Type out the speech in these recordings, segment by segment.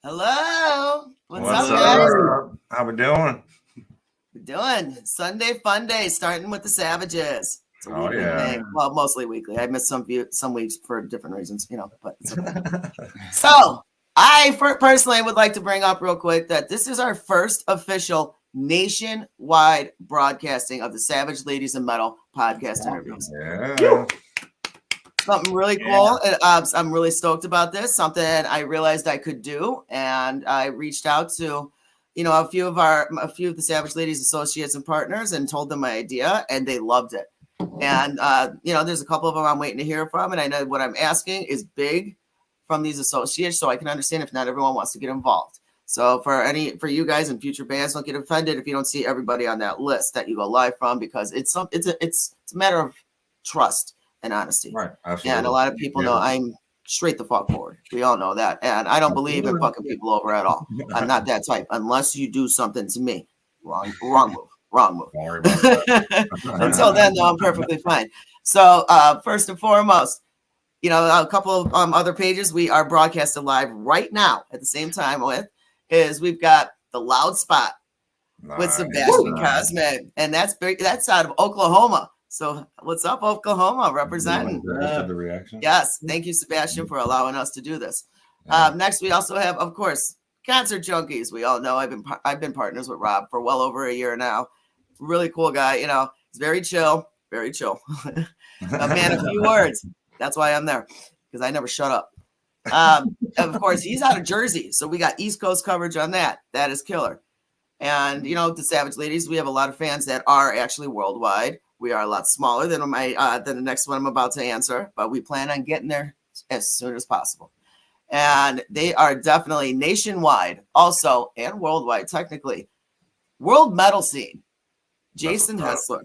Hello. What's What's up, guys? How we doing? We're doing Sunday Fun Day, starting with the Savages. It's a weekly thing. Well, mostly weekly. I missed some weeks for different reasons, but it's okay. So I personally would like to bring up real quick that this is our first official nationwide broadcasting of the Savage Ladies of Metal podcast interviews. Yeah. Something really cool. I'm really stoked about this. Something I realized I could do, and I reached out to, a few of the Savage Ladies associates and partners, and told them my idea, and they loved it. And there's a couple of them I'm waiting to hear from, and I know what I'm asking is big from these associates, so I can understand if not everyone wants to get involved. So for you guys and future bands, don't get offended if you don't see everybody on that list that you go live from, because it's a matter of trust and honesty. Right. Absolutely. And a lot of people know I'm straight the fuck forward. We all know that. And I don't believe in fucking people over at all. I'm not that type. Unless you do something to me. Wrong move. Don't worry about that. Until then, though, I'm perfectly fine. So first and foremost, a couple of other pages we are broadcasting live right now at the same time we've got the Loud Spot with Sebastian Cosme. And that's out of Oklahoma. So what's up, Oklahoma, representing? The reaction. Yes, thank you, Sebastian, for allowing us to do this. Next, we also have, of course, Concert Junkies. We all know I've been partners with Rob for well over a year now. Really cool guy. He's very chill, very chill. A man of few words. That's why I'm there, because I never shut up. Of course, he's out of Jersey, so we got East Coast coverage on that. That is killer. And the Savage Ladies, we have a lot of fans that are actually worldwide. We are a lot smaller than the next one I'm about to answer, but we plan on getting there as soon as possible. And they are definitely nationwide, also, and worldwide, technically. World metal scene. Jason Hessler.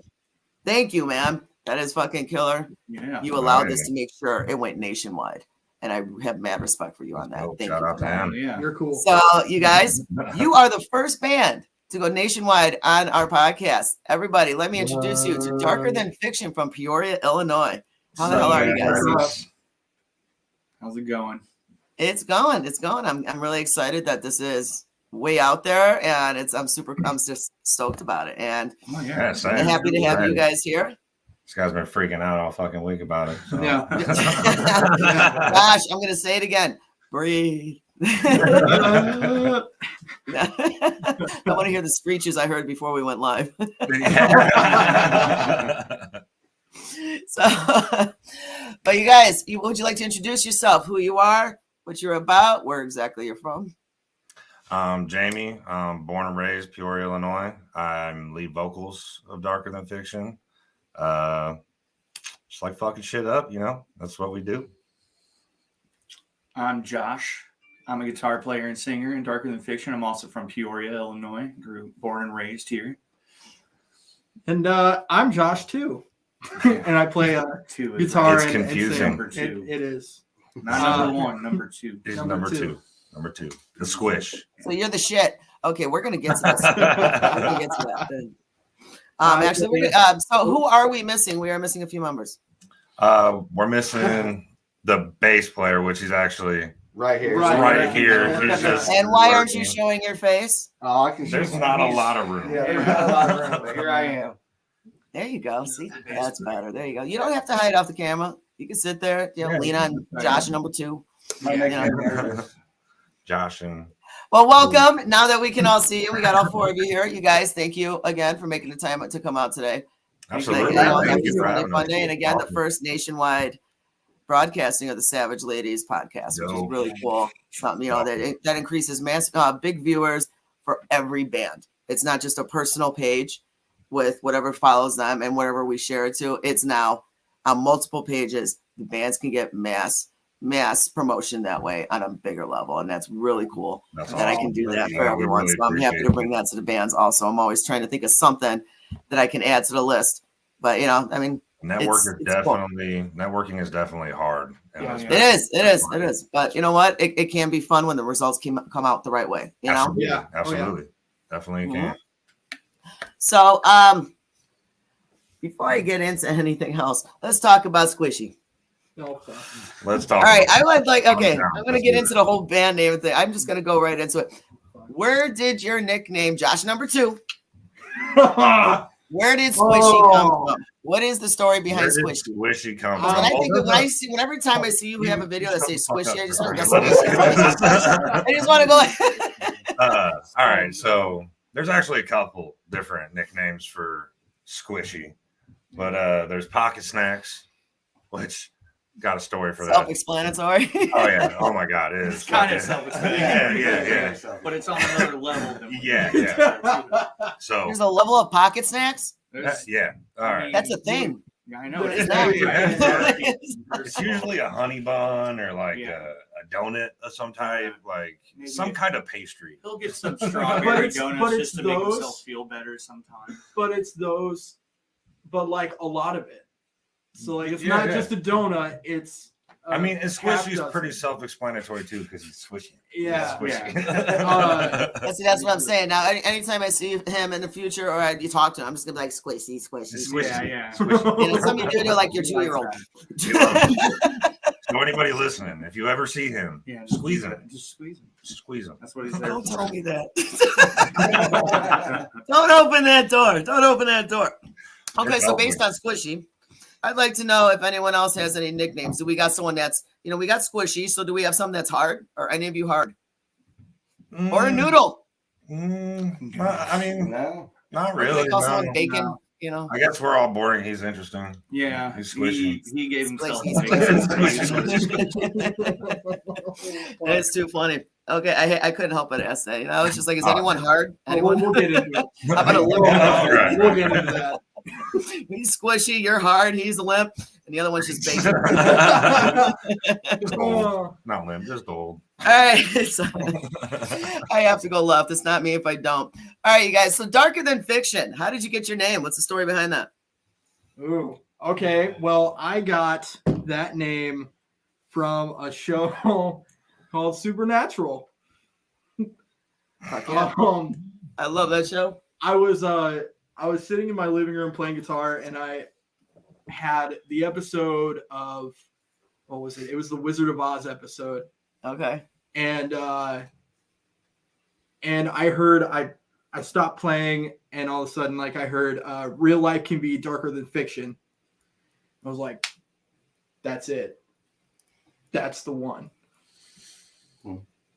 Thank you, man. That is fucking killer. Yeah. You allowed this to make sure it went nationwide. And I have mad respect for you on that. Thank you. Out to him. Yeah, you're cool. So, you guys, you are the first band to go nationwide on our podcast. Everybody, let me introduce you to Darker Than Fiction from Peoria, Illinois. How the hell are you guys? How's it going? It's going. I'm really excited that this is way out there, and I'm just stoked about it. And I'm happy to have you guys here. This guy's been freaking out all fucking week about it. So. Yeah. Gosh, I'm gonna say it again. Breathe. I want to hear the screeches I heard before we went live. So, but you guys, would you like to introduce yourself? Who you are, what you're about, where exactly you're from? Jamie, born and raised Peoria, Illinois. I'm lead vocals of Darker Than Fiction. Just like fucking shit up, That's what we do. I'm Josh. I'm a guitar player and singer in Darker Than Fiction. I'm also from Peoria, Illinois. Born and raised here. And I'm Josh too, and I play guitar. It's confusing. Number two. It is not number one. Number two. He's number two. Number two. The squish. So you're the shit. Okay, we're gonna get to this. We're gonna get to that. Actually, so who are we missing? We are missing a few members. We're missing the bass player, which is actually right here. Right here. And why aren't you showing your face? Oh, I can. There's not a lot of room. Yeah, there's not a lot of room, but here I am. There you go. See, that's better. There you go. You don't have to hide off the camera. You can sit there, lean on Josh number two. Josh and. Well, welcome. Now that we can all see you, we got all four of you here. You guys, thank you again for making the time to come out today. Absolutely. Thank you for having Fun Day. And again, the first nationwide broadcasting of the Savage Ladies podcast, which is really cool. Something, that increases big viewers for every band. It's not just a personal page with whatever follows them and whatever we share it to. It's now on multiple pages. The bands can get mass promotion that way on a bigger level, and that's really cool that I can do that for everyone. So I'm happy to bring that to the bands also. I'm always trying to think of something that I can add to the list, but networking is definitely hard. It is, but you know what, it can be fun when the results come out the right way, absolutely. Definitely can. So before I get into anything else, let's talk about Squishy. Okay. Let's talk. All right, about I would like. Okay, down. I'm gonna Let's get do into the whole band name thing. I'm just gonna go right into it. Where did your nickname, Josh number 2? Where did Squishy come from? What is the story behind Where did Squishy? Squishy come Because when I from? think Well, of, when I see, every time I see you have a video that Shut says the fuck Squishy, up I just for want a to second. I just want to go. All right, so there's actually a couple different nicknames for Squishy, but there's Pocket Snacks, which got a story for that. Self-explanatory. Oh yeah, oh my god, it is It's kind of fucking- self-explanatory. yeah. But it's on another level. Than Yeah. So There's a level of pocket snacks. yeah, all right. That's a thing. Yeah, I know. It's not. It's usually a honey bun or like Yeah. a donut of some type, like Maybe some kind of pastry. He'll get some But strawberry it's- donuts but just it's to make those- himself feel better sometimes. But it's those, but like a lot of it. So like it's Yeah, not yeah. just a donut. It's. I mean, and half Squishy's dozen. pretty self-explanatory too because he's squishy. Yeah. Squishy. That's what I'm saying. Now, anytime I see him in the future or you talk to him, I'm just gonna be like Squishy. Squishy. Yeah. You know, some of you do it like your 2-year-old. So anybody listening, if you ever see him, Yeah. squeeze him. Just squeeze him. Squeeze him. That's what he's there Don't for. tell me that. Don't open that door. Don't open that door. Okay, so based on Squishy, I'd like to know if anyone else has any nicknames. Do we got someone that's, we got Squishy, so do we have something that's hard? Or any of you hard? Or a noodle? I mean, No. not Or do really. they call no. someone bacon? No. I guess we're all boring. He's interesting. Yeah. He's squishy. He gave himself. It's too funny. Okay, I couldn't help but ask that. I was just like, is Ah. anyone hard? We'll, Anyone? we'll get into it. I'm gonna look Right. We'll get into that. He's squishy, you're hard, he's limp, and the other one's just bacon. Just old. Oh, Not limp, just old. All right, so I have to go left. It's not me if I don't. All right, you guys. So Darker Than Fiction. How did you get your name? What's the story behind that? ooh. Okay. Well, I got that name from a show called Supernatural. Fuck yeah. I love that show. I was sitting in my living room playing guitar, and I had the episode of, what was it? It was the Wizard of Oz episode, Okay. and I heard I stopped playing, and all of a sudden, like I heard, real life can be darker than fiction. I was like, that's it. That's the one.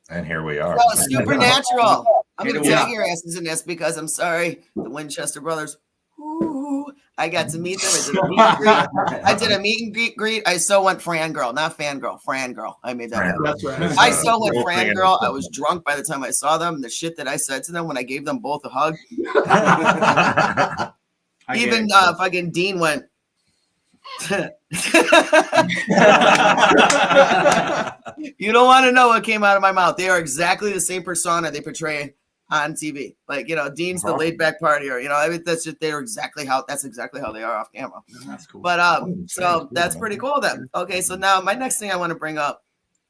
And here we are. So Supernatural. I'm gonna Yeah. tag your asses in this because I'm sorry, the Winchester brothers. Ooh, I got to meet them. I did a meet and greet. I so went Fran girl, not fangirl. Fran girl. I made that. Fran. Up. That's right. I so went Whole Fran thing girl. in I was drunk by the time I saw them. The shit that I said to them when I gave them both a hug. I Even get it. fucking Dean went. You don't want to know what came out of my mouth. They are exactly the same persona they portray on TV. Like, Dean's the laid back partier. I mean, that's just that's exactly how they are off camera. That's cool. But so that's pretty cool then. Okay, so now my next thing I want to bring up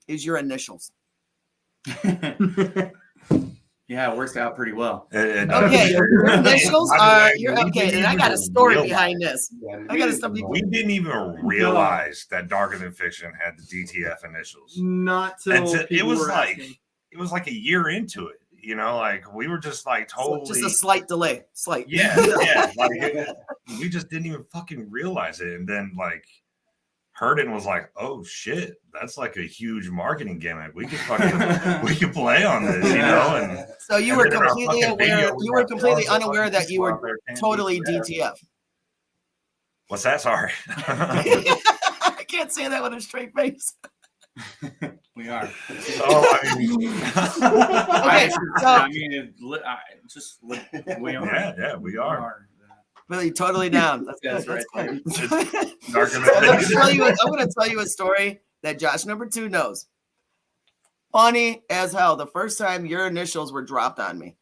is your initials. Yeah, it works out pretty well. It does. Okay, your initials By are the way, you're we okay, didn't and I got a even story realize- behind this. I got a story. We didn't even realize that Darker Than Fiction had the DTF initials. Not till And it people was were like asking. a year into it. Like we were just like totally Just a slight delay. Slight. yeah. Like we just didn't even fucking realize it. And then like Herden was like, "Oh shit, that's like a huge marketing gimmick. We could play on this, And So you and were then in our completely fucking aware. video, You we were got completely all the unaware fucking that you people were out there can't totally do that. DTF. What's that? Sorry. I can't say that with a straight face. We are. Oh, I mean, Okay, so I mean, we are. yeah, we are. really totally down. That's good. That's That's right. good. Darker So Than I'm going Fiction. to tell you a story that Josh number 2 knows. Funny as hell. The first time your initials were dropped on me.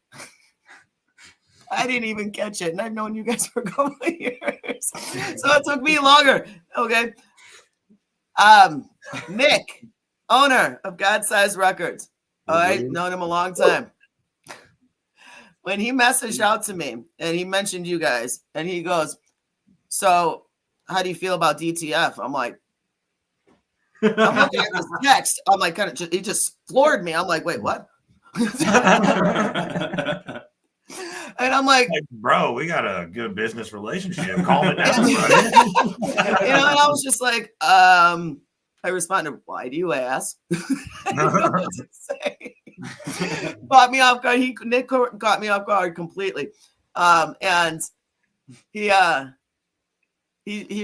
I didn't even catch it, and I've known you guys for a couple of years. So it took me longer. Okay. Nick, owner of God Size Records. All right, known him a long time. When he messaged out to me and he mentioned you guys, and he goes, "So, how do you feel about DTF?" I'm like, I'm looking at this text. I'm like, he just floored me. I'm like, wait, what? And I'm like, bro, we got a good business relationship. Calm it down, and I was just like, I responded, why do you ask? I didn't know what to say. Caught me off guard. Nick got me off guard completely. And he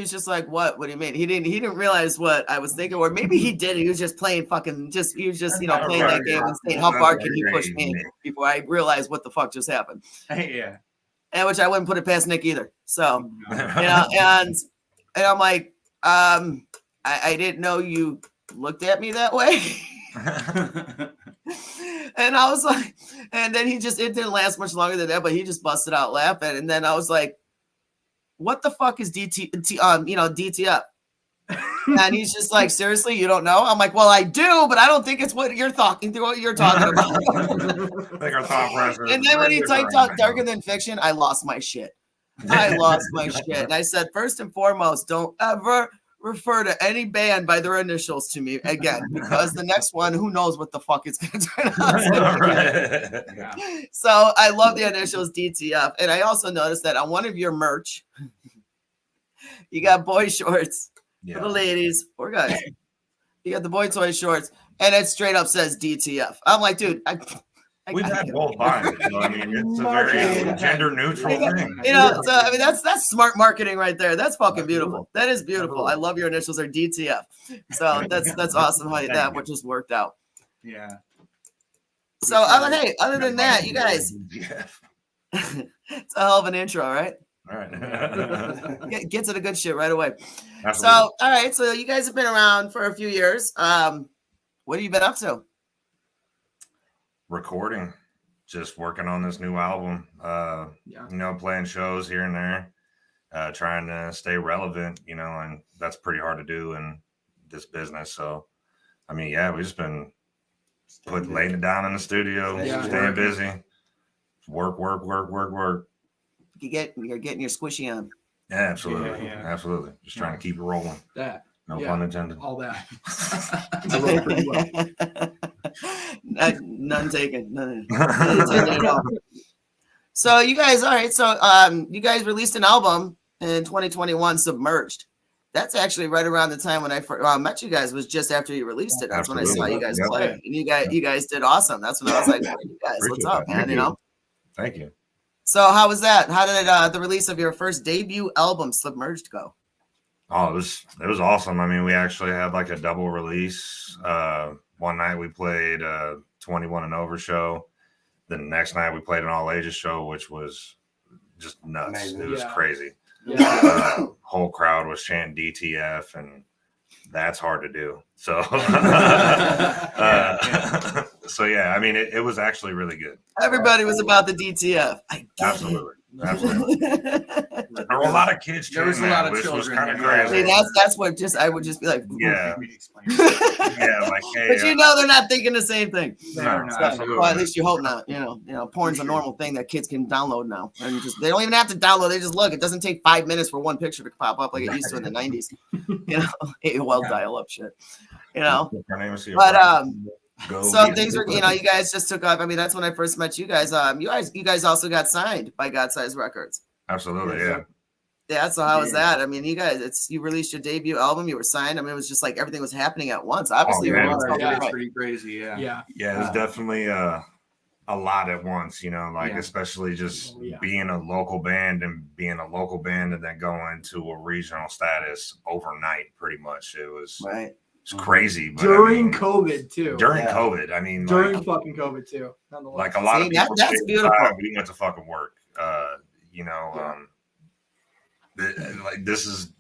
was just like, what do you mean? He didn't realize what I was thinking, or maybe he did. He was just playing playing that game and saying, how far can he push me before I realized what the fuck just happened. Yeah. And which I wouldn't put it past Nick either. So, and I'm like, I didn't know you looked at me that way. And I was like, and then it didn't last much longer than that, but he just busted out laughing. And then I was like, what the fuck is DTF? And he's just like, seriously, you don't know? I'm like, well, I do, but I don't think it's what you're talking about. Like our thought process. And then when he typed out Darker Than Fiction, I lost my shit. I lost my shit. And I said, first and foremost, don't ever refer to any band by their initials to me again, because the next one, who knows what the fuck it's going to turn out. Right. So I love the initials DTF. And I also noticed that on one of your merch, you got boy shorts for the ladies or guys. You got the boy toy shorts, and it straight up says DTF. I'm like, dude, we've had both vibes. I mean, it's a very gender neutral thing. So I mean, that's smart marketing right there. That's fucking beautiful. That is beautiful. I love your initials are DTF. So that's awesome how that what just worked out. Yeah. So other than that, you guys, it's a hell of an intro, right? All right. Get to the good shit right away. Absolutely. So all right, so you guys have been around for a few years. What have you been up to? Recording, just working on this new album, playing shows here and there, trying to stay relevant, and that's pretty hard to do in this business. So, I mean, we just been laying it down in the studio, staying busy, work. You're getting your squishy on. Yeah, absolutely. Absolutely. Just trying to keep it rolling. No pun intended. All that. I wrote pretty well. None taken. None intended at all. So you guys, all right. So you guys released an album in 2021, Submerged. That's actually right around the time when I first met you guys. Was just after you released it. That's when I saw you guys play. And you guys did awesome. That's when I was like, hey, you guys, what's up, man? Thank you. So how was that? How did the release of your first debut album, Submerged, go? Oh, it was awesome. I mean, we actually had like a double release. One night we played a 21 and over show. The next night we played an all ages show, which was just nuts. Amazing. It was crazy. Yeah. Whole crowd was chanting DTF, and that's hard to do. So, I mean, it was actually really good. Everybody was about the DTF. Absolutely. There were a lot of kids. There was a lot of which children. Was kind of crazy. See, that's what I would just be like, yeah, like, hey, but they're not thinking the same thing. No, well, at least you hope not. Porn's a normal thing that kids can download now, and they don't even have to download. They just look. It doesn't take 5 minutes for one picture to pop up like it used to in the 90s. AOL dial-up shit. But so things were, you guys just took off. I mean, that's when I first met you guys. You guys also got signed by God Size Records. Absolutely, yeah. Yeah, so how was that? I mean, you guys, you released your debut album, you were signed. I mean, it was just like everything was happening at once. Obviously, it's pretty crazy. Yeah, it was definitely a lot at once, especially just being a local band and then going to a regional status overnight, pretty much. It was right. It's crazy. But during COVID too. During COVID, I mean, during fucking COVID too. Like a lot of people, that's beautiful. We went to fucking work. Like this has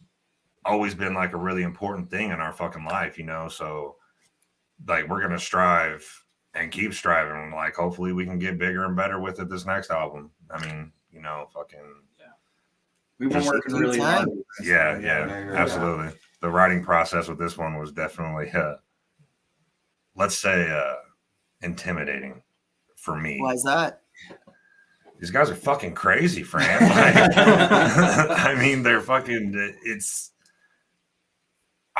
always been like a really important thing in our fucking life, So, like, we're gonna strive and keep striving. Like, hopefully, we can get bigger and better with it this next album. I mean, we've been working really hard. Yeah, absolutely. The writing process with this one was definitely, let's say, intimidating for me. Why is that? These guys are fucking crazy, Fran. Like, I mean, they're fucking.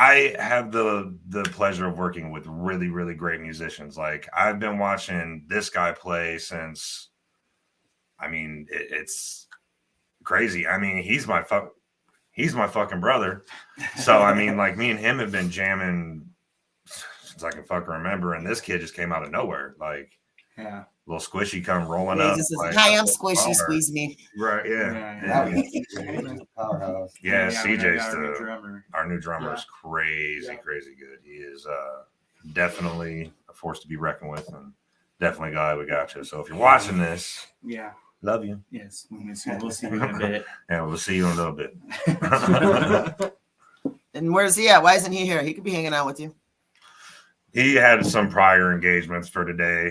I have the pleasure of working with really, really great musicians. Like I've been watching this guy play since. I mean, it's crazy. I mean, he's my fucking brother. So I mean, like me and him have been jamming since I can fucking remember, and this kid just came out of nowhere. Like, Yeah. little squishy come rolling He up. just says, like, "Hi, I'm Squishy. Squeeze me." Right? Yeah. Powerhouse. Yeah, we CJ's got our new the drummer. our new drummer is crazy good. He is definitely a force to be reckoned with, and definitely glad we got you. So if you're watching this, Yeah. love you. Yes. We'll see you in a bit. And we'll see you in a little bit. And where's he at? Why isn't he here? He could be hanging out with you. He had some prior engagements for today.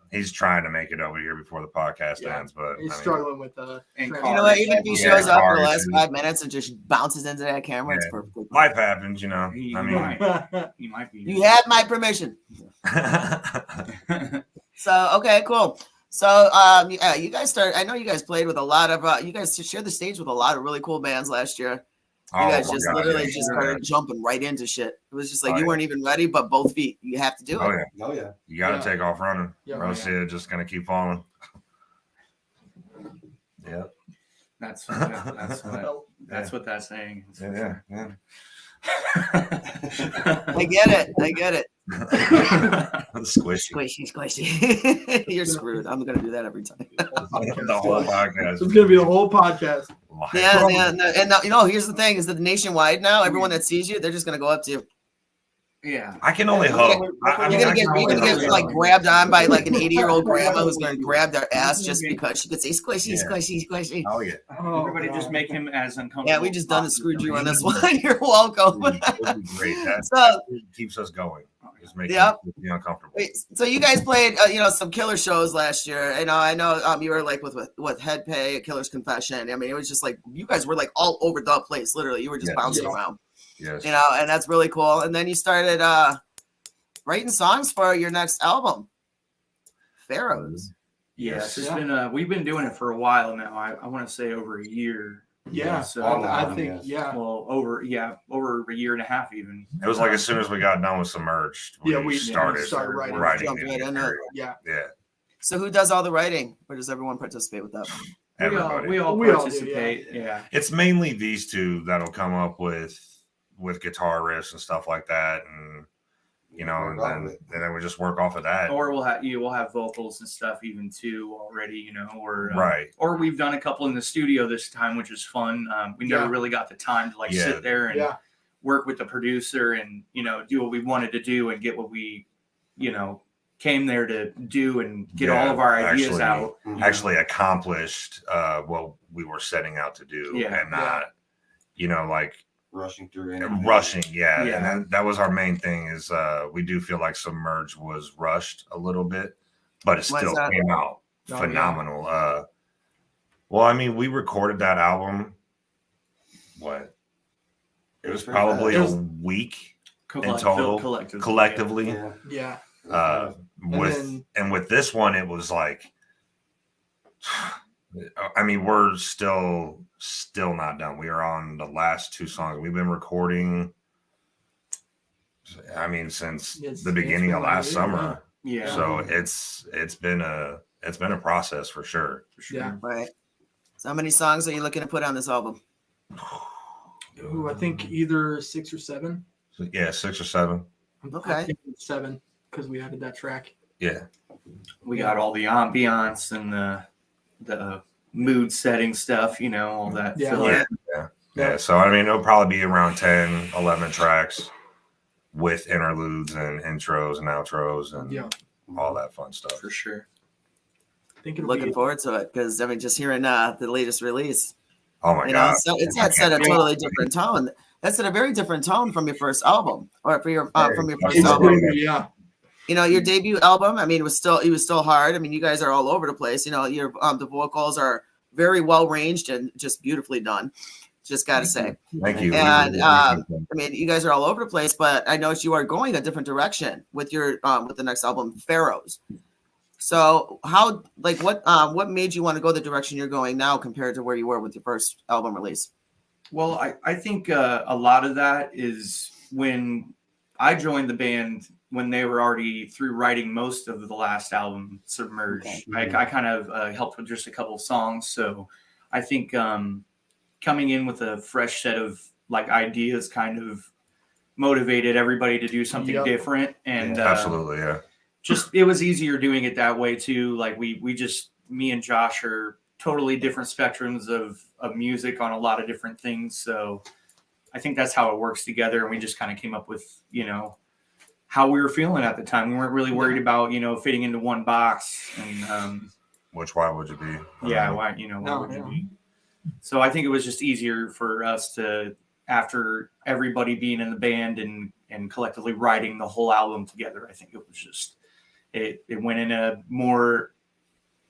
He's trying to make it over here before the podcast ends, but He's I mean, struggling with And You know what? Even if he Yeah, shows up for the cars last and- 5 minutes and just bounces into that camera, it's Yeah. perfectly fine. life happens, you know. He I mean, He might be. You have my permission. So okay, cool. So yeah, you guys I know you guys played with a lot of you guys shared the stage with a lot of really cool bands last year. You Oh guys my just God, literally yeah. just started jumping right into shit. It was just like Oh, you yeah. weren't even ready, but both feet. You have to do it. Oh yeah, Oh yeah. you got to Yeah. take off running, Yeah. or else you're just gonna keep falling. Yeah, That's what that's saying. yeah. I get it. Squishy. Squishy, squishy. You're screwed. I'm gonna do that every time. The whole podcast. It's gonna be the whole podcast. Yeah. And you know, here's the thing: is that nationwide now, everyone that sees you, they're just gonna go up to you. Yeah. I can only hope. You're gonna get like grabbed on by like an 80-year-old grandma who's gonna grab their ass just because she could say squishy, Yeah. squishy, squishy. Oh yeah. Everybody just make him as uncomfortable. Yeah, we just done as screwed you on this possible. one. You're welcome. It'd be great. That So- keeps us going. Just make Yep. me uncomfortable. Wait, so you guys played, some killer shows last year. I know you were like with Head Pay, Killer's Confession. I mean, it was just like you guys were like all over the place. Literally, you were just Yes. bouncing Yes. around. Yes. And that's really cool. And then you started writing songs for your next album, Pharaohs. Yes, it's Yeah. been we've been doing it for a while now. I want to say over a year. Yeah. So I think well over a year and a half even. It was like as soon as we got done with Submerged, we Yeah, we started started writing. Jumped the right in it. material. Yeah. Yeah. So who does all the writing? Or does everyone participate with that? Everybody. We all We all do, participate. yeah. Yeah. It's mainly these two that'll come up with guitar riffs and stuff like that, and and then we just work off of that. Or we'll have vocals and stuff even too already, or Right. Or we've done a couple in the studio this time, which is fun. We never Yeah. really got the time to Yeah. sit there and Yeah. work with the producer and do what we wanted to do and get what we came there to do and get all of our ideas out. Actually accomplished what we were setting out to do, Yeah. and not like rushing through rushing. Yeah. Yeah. And then that was our main thing is we do feel like Submerged was rushed a little bit, but it Why is still that? came out yeah. phenomenal. Well, I mean, we recorded that album. What? It was probably It was- a week Collectively. collectively. Yeah. Yeah. With this one, it was like, I mean, we're still not done. We are on the last two songs. We've been recording, I mean, since the beginning of last summer. Yeah. So it's been a process for sure. Yeah. Right. So how many songs are you looking to put on this album? Ooh, I think either 6 or 7. Yeah, 6 or 7. Okay. I think it's 7 because we added that track. Yeah. We got all the ambiance and the mood setting stuff, all that. Yeah. filler. Yeah. So I mean, it'll probably be around 10, 11 tracks with interludes and intros and outros and Yeah. all that fun stuff. For sure. I think it'll Looking be forward to it because just hearing the latest release, Oh my God. so it's set a totally different tone. That's set a very different tone from your first album, or from your first It's album. crazy, yeah. Your debut album. I mean, it was still hard. I mean, you guys are all over the place. Your the vocals are very well ranged and just beautifully done. Just got to say. Thank you. And I mean, you guys are all over the place, but I noticed you are going a different direction with your with the next album, Pharaohs. So what made you want to go the direction you're going now compared to where you were with your first album release? Well, I think a lot of that is when I joined the band, when they were already through writing most of the last album, Submerge, I kind of helped with just a couple of songs. So I think coming in with a fresh set of like ideas kind of motivated everybody to do something different. And absolutely, yeah. Just it was easier doing it that way too. Like we just, me and Josh are totally different spectrums of music on a lot of different things. So I think that's how it works together. And we just kind of came up with, you know, how we were feeling at the time. We weren't really worried about, you know, fitting into one box. And why would you be? Why, you know, why would you be? So I think it was just easier for us to, after everybody being in the band and collectively writing the whole album together, I think it was just, it went in a more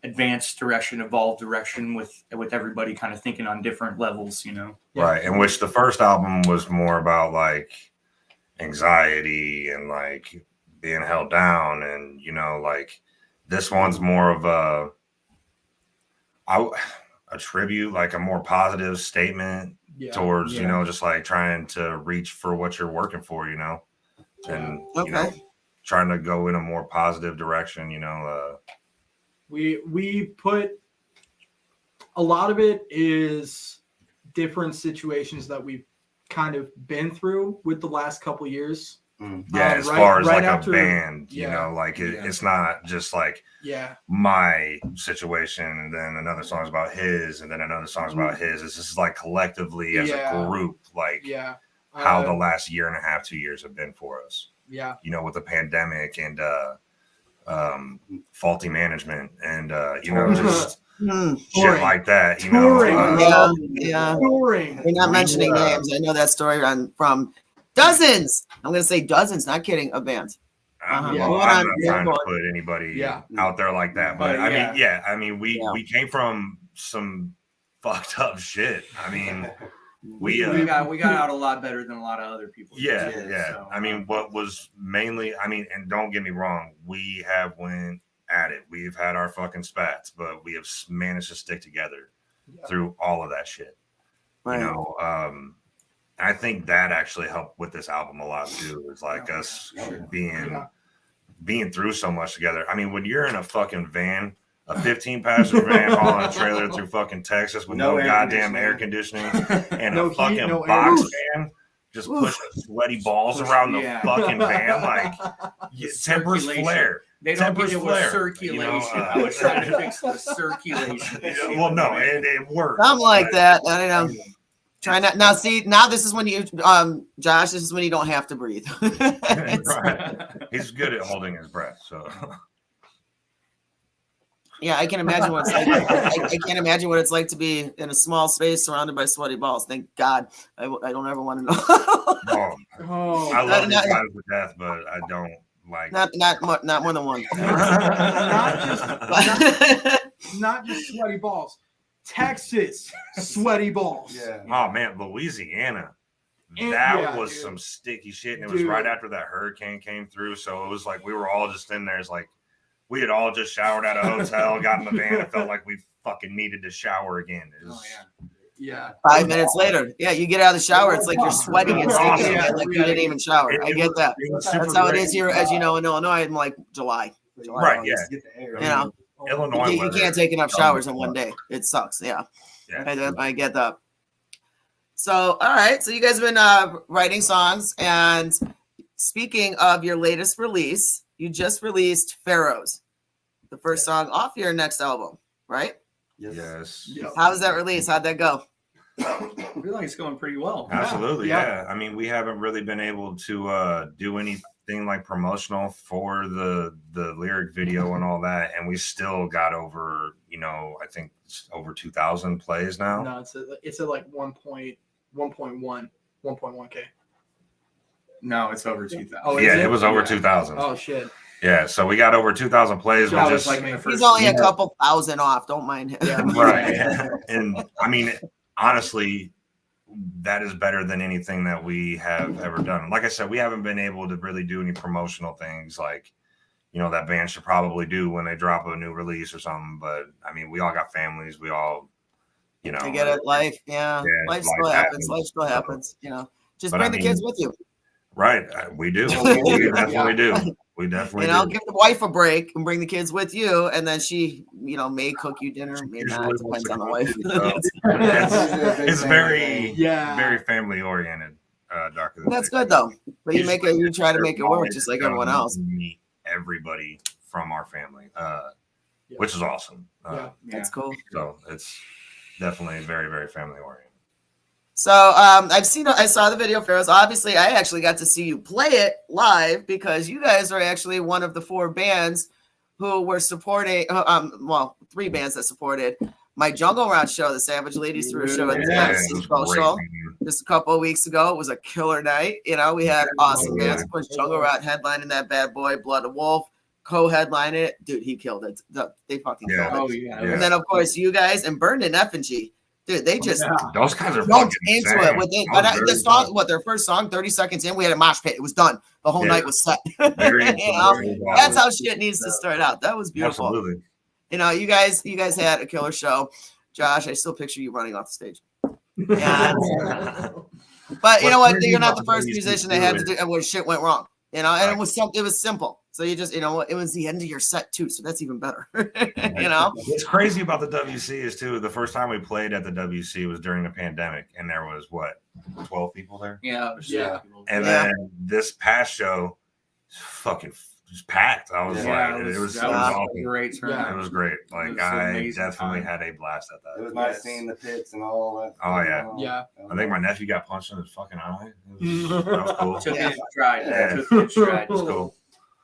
advanced direction, evolved direction with everybody kind of thinking on different levels, you know? Right. In which the first album was more about like anxiety and like being held down. And, you know, like this one's more of a tribute, like a more positive statement towards, you know, just like trying to reach for what you're working for, you know, and, you know, trying to go in a more positive direction, you know. We put a lot of it is different situations that we've kind of been through with the last couple of years. Yeah, as far as like after, a band, you know, like it's not just like my situation and then another song's about his and then another song's about his. It's just like collectively as a group, like how the last year and a half, 2 years have been for us. Yeah, you know, with the pandemic and faulty management and you know, just shit like that, you know. Touring. We're not mentioning names. I know that story from dozens. I'm going to say dozens, not kidding, of bands. I'm not trying to put anybody out there like that, but I mean, we came from some fucked up shit. I mean, we got out a lot better than a lot of other people. So, I mean, what was mainly, I mean, and don't get me wrong, we have went at it. We've had our fucking spats, but we have managed to stick together through all of that shit. You know, I think that actually helped with this album a lot too. It's like us being through so much together. I mean, when you're in a fucking van, a 15-passenger van hauling a trailer through fucking Texas with no goddamn air conditioning and a fucking box fan just pushing sweaty balls around the fucking van, like tempers flare. They don't think it was circulation. You know, I was trying to fix the circulation. Well, no, it worked. Something like that. I don't know. Try not now. See, now this is when you, Josh. This is when you don't have to breathe. Right. He's good at holding his breath. So, yeah, I can imagine what it's like. I can't imagine what it's like to be in a small space surrounded by sweaty balls. Thank God, I don't ever want to know. I love these guys to death, but I don't like not more than one. not just sweaty balls. Texas, sweaty balls. Yeah. Oh man, Louisiana. That was some sticky shit. And it was right after that hurricane came through. So it was like we were all just in there. It's like we had all just showered at a hotel, got in the van, and felt like we fucking needed to shower again. Yeah. 5 minutes later. Yeah, you get out of the shower, it's like you're sweating and stinking again, like you didn't even shower. I get that. That's how it is here, as you know, in Illinois in like July. Right, yeah. You know. Illinois, you can't take enough showers in one day. It sucks. Yeah. I get that. So, all right. So you guys have been writing songs, and speaking of your latest release, you just released Pharaohs, the first song off your next album, right? Yes. How was that release? How'd that go? I feel like it's going pretty well. Absolutely, yeah. I mean, we haven't really been able to do anything like promotional for the lyric video and all that, and we still got over, you know, I think over 2,000 plays now. No, it's at like 1.1K. No, it's over 2,000. Oh, yeah, it was over 2,000. Oh shit. Yeah, so we got over 2,000 plays. So just like he's only a couple thousand off. Don't mind him. Yeah, right. And I mean, honestly, that is better than anything that we have ever done. Like I said, we haven't been able to really do any promotional things like, you know, that band should probably do when they drop a new release or something. But I mean, we all got families. We all, you know, I get it. Life still happens. Life still happens. You know, just bring the kids with you. Right. We do. Yeah. We definitely do. We definitely You know, do. give the wife a break and bring the kids with you, and then she, may cook you dinner, may not. Usually wants Depends to on the cook wife. too, so It's it's very, Yeah. very family oriented. Darker than That's Fiction. good though. But you try to They're make it work always just like gonna everyone else. Meet everybody from our family, Yeah. which is awesome. Yeah. That's cool. So it's definitely very, very family oriented. So I saw the video, Pharaohs. Obviously, I actually got to see you play it live because you guys are actually one of the 4 bands who were supporting. 3 bands that supported my Jungle Round show. The Savage Ladies threw a show at the Yeah, MC it was Social great. just a couple of weeks ago. It was a killer night. We had awesome bands. Of course, Jungle Round headlining that bad boy, Blood of Wolf, co-headlining it. Dude, he killed it. They fucking Yeah. killed it. Oh yeah. Yeah. And then, of course, you guys and Burned in Effigy. Dude, they just Those guys are jumped fucking into insane. it within I was the very song. What their first song, 30 seconds in, we had a mosh pit. It was done. The whole Yeah. night was set. Very- That's how shit needs to start out. That was beautiful. Absolutely. You guys had a killer show. Josh, I still picture you running off the stage. But you know what? You're not the first musician that had to do where shit went wrong. And it was something. It was simple. So you just, it was the end of your set too. So that's even better. What's crazy about the WC is too. The first time we played at the WC was during the pandemic, and there was 12 people there. Yeah. Yeah. And Yeah. then this past show, fucking just packed. I was Yeah, like, it was awesome. awesome. Great turnout. It was great. Like It was I amazing definitely time. had a blast at It that. was nice seeing the pits and all that. Oh, yeah. Yeah. I think my nephew got punched in his fucking eye. That was cool. Took Yeah. it in stride. Yeah. Took it in stride. It was cool.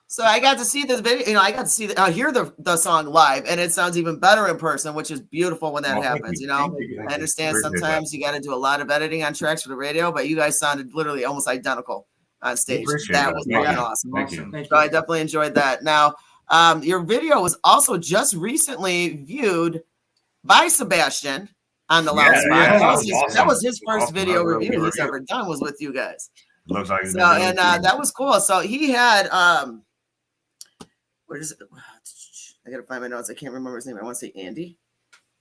So I got to see this video. I got to see hear the song live, and it sounds even better in person, which is beautiful when that Well, thank happens. you. Thank you. I understand Appreciate sometimes you got to do a lot of editing on tracks for the radio, but you guys sounded literally almost identical on stage. Appreciate That that. was Thank fucking you. awesome. Thank you. Thank So I you. definitely enjoyed that. Now, your video was also just recently viewed by Sebastian on the Yeah, Loud Spot. yeah, That was his first Awesome. video Really review good he's review. ever done was with you guys. Looks like So and that was cool. So he had where is it? I gotta find my notes. I can't remember his name. I want to say Andy.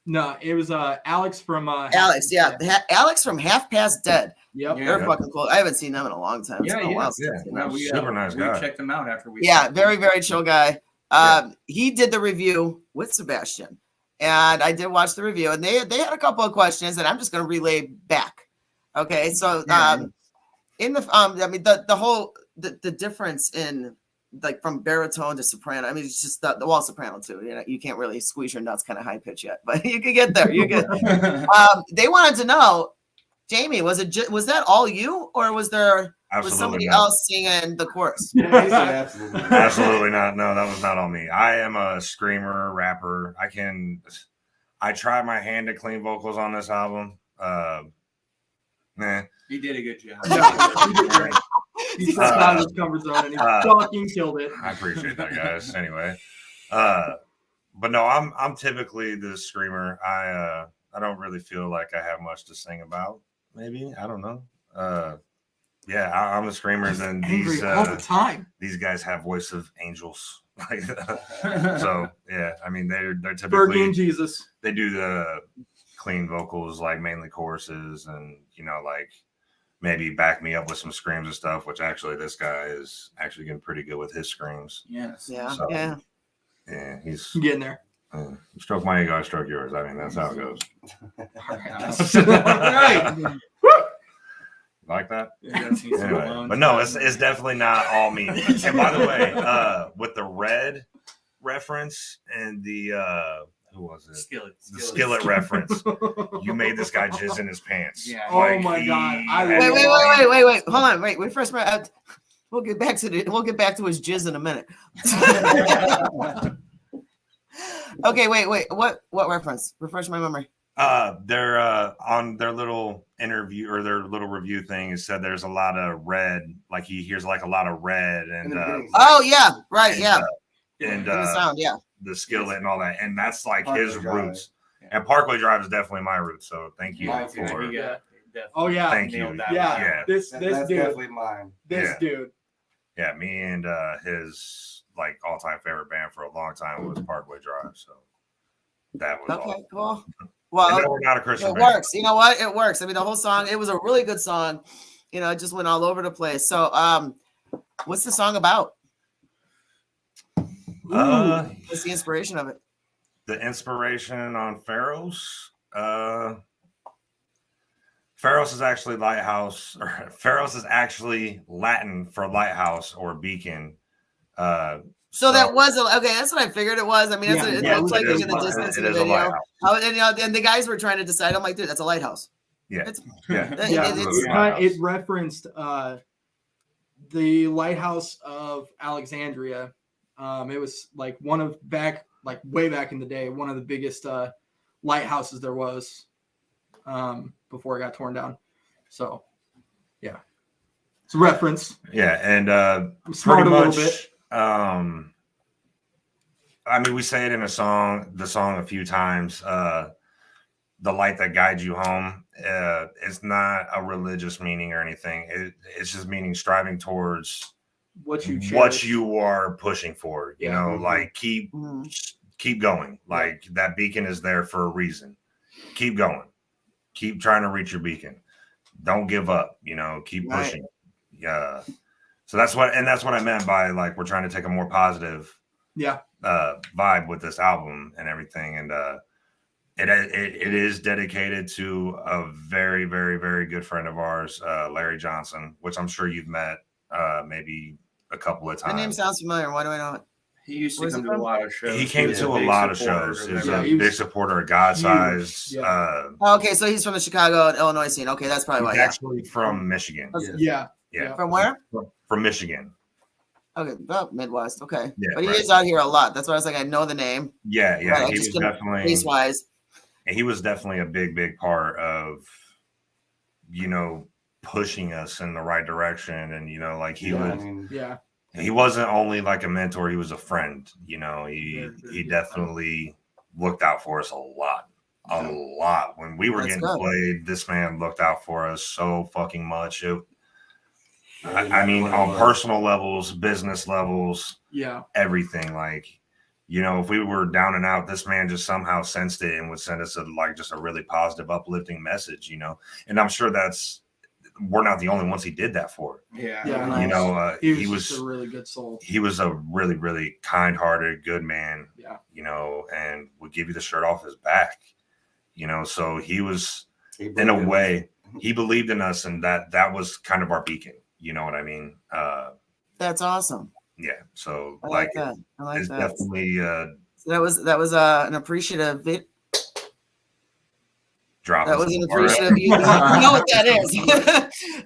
No, it was Alex from Alex, yeah. Alex from Half Past Dead. Yep. Yeah. They're fucking cool. I haven't seen them in a long time. It's Yeah, been a yeah, while yeah. since, you No, know. we, Super nice we guy. checked them out after we. Yeah, very, very chill guy. He did the review with Sebastian, and I did watch the review, and they had a couple of questions that I'm just going to relay back. Okay, so in the I mean the whole the difference in like from baritone to soprano. I mean it's just the wall soprano too. You can't really squeeze your nuts kind of high pitch yet, but you can get there. You get. They wanted to know, Jamie, was that all you, or was there? Was Absolutely somebody not. else singing the chorus? Absolutely. Absolutely not. No, that was not on me. I am a screamer, rapper. I tried my hand at clean vocals on this album. Nah. You did a good job. Yeah, he did great. He stepped out of his comfort zone and he fucking killed it. I appreciate that, guys. Anyway, but no, I'm typically the screamer. I don't really feel like I have much to sing about. Maybe I don't know. Yeah, I'm the screamer. And Angry these all the time. these guys have voice of angels. So yeah, I mean they're Fergie typically and Jesus. they do the clean vocals, like mainly choruses, and like maybe back me up with some screams and stuff. Which actually this guy is actually getting pretty good with his screams. Yes. Yeah, So, yeah. Yeah, he's Getting there. you stroke my ego, I stroke yours. I mean that's how it goes. Right. Like that. Anyway, But no, it's definitely not all me. And by the way, with the red reference and the who was it? Skillet. The skillet reference. You made this guy jizz in his pants. Yeah. Oh my God, I had- Wait. Hold on. Wait. First, we'll get back to his jizz in a minute. Okay. Wait. What reference? Refresh my memory. They're on their little interview or their little review thing. It said there's a lot of red. Like he hears like a lot of red and Oh yeah, right. and, Yeah. and In the sound. Yeah. the skillet and all that, and that's like Parkway his Drive. roots. And Parkway Drive is definitely my roots. So thank you Mine for. too. Yeah. Oh yeah. Thank you. Nailed that. Yeah. Yeah. This That's dude. definitely mine. This Yeah. dude. Yeah, me and his like all-time favorite band for a long time was Parkway Drive. So that was Okay. awesome. Cool. And no, Well, we're not a Christian it band. works. You know what? It works. I mean, the whole song. It was a really good song. You know, it just went all over the place. So, what's the song about? What's the inspiration of it? The inspiration on Pharaohs. Pharaohs is actually lighthouse, or Pharaohs is actually Latin for lighthouse or beacon. So that was okay. That's what I figured it was. I mean, that's what it looks like in the distance in the video. And the guys were trying to decide. I'm like, dude, that's a lighthouse. Yeah, It referenced the lighthouse of Alexandria. It was like way back in the day, one of the biggest lighthouses there was before it got torn down. So, yeah, it's a reference. Yeah, and I'm smart pretty a much, little bit. I mean, we say it in the song a few times. The light that guides you home. It's not a religious meaning or anything. It's just meaning striving towards what you are pushing for. You know, like keep going. Like that beacon is there for a reason. Keep going. Keep trying to reach your beacon. Don't give up. You know, keep pushing. Yeah. So that's what I meant by like we're trying to take a more positive vibe with this album and everything. And it is dedicated to a very, very, very good friend of ours, Larry Johnson, which I'm sure you've met maybe a couple of times. My name sounds familiar. Why do I know it? He used to come to a lot of shows. He came to a lot of shows. He's a big supporter of God Size. Okay, so he's from the Chicago and Illinois scene. Okay, that's probably why. He's actually from Michigan. Yeah. From where? From Michigan. Okay, Midwest. Okay, Yeah, but he is out here a lot. That's why I was like, I know the name. Yeah. Right, He was definitely face-wise. He was definitely a big part of, you know, pushing us in the right direction. And, you know, like he wasn't only like a mentor, he was a friend. You know, he definitely looked out for us a lot. When we were getting played, this man looked out for us so fucking much. I mean, on personal levels, business levels, everything. Like, you know, if we were down and out, this man just somehow sensed it and would send us just a really positive, uplifting message, you know. And I'm sure we're not the only ones he did that for. Yeah. You know, he was a really good soul. He was a really, really kind-hearted, good man. Yeah. You know, and would give you the shirt off his back. You know, so he was, in a way, he believed in us, and that was kind of our beacon. You know what I mean? That's awesome. Yeah. So I like that. I like it's that. definitely So that was an appreciative drop. That was an appreciative. You know what that is?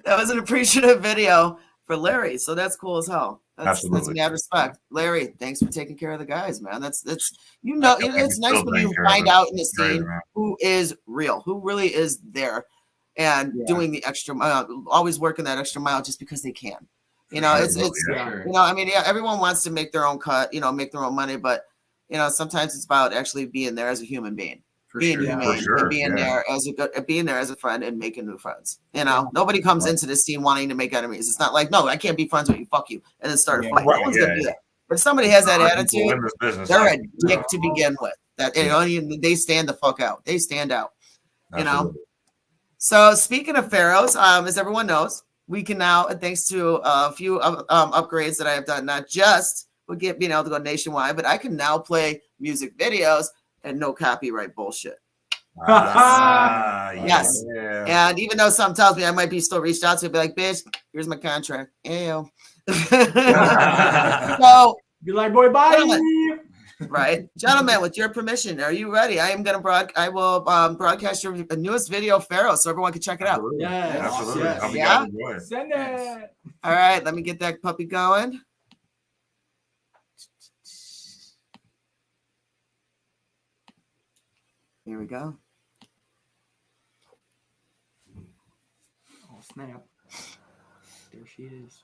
That was an appreciative video for Larry. So that's cool as hell. That's mad respect, Larry. Thanks for taking care of the guys, man. That's you know, it's nice when you find out in the scene who is real, who really is there, and doing the extra mile, always working that extra mile just because they can. You know, it's you know, I mean, everyone wants to make their own cut, you know, make their own money, but you know, sometimes it's about actually being there as a human being. Being humane, and being there as a friend and making new friends. You know, nobody comes into this scene wanting to make enemies. It's not like, no, I can't be friends with you. Fuck you, and then start a fight. No one's gonna do that. But if somebody has that attitude, they're a dick to begin with. That you know, they stand the fuck out. They stand out. You know. So speaking of pharaohs, as everyone knows, we can now, thanks to a few upgrades that I have done, not just being able to go nationwide, but I can now play music videos and no copyright bullshit. Yes. Yeah. And even though something tells me I might be still reached out to, be like, bitch, here's my contract. Ew. So be like, boy, bye. Gentlemen, right, gentlemen, with your permission, are you ready? I will broadcast your newest video, Pharaoh, so everyone can check it out. Yes. Absolutely. Yeah. Send it. All right, let me get that puppy going. Here we go. Oh, snap. There she is.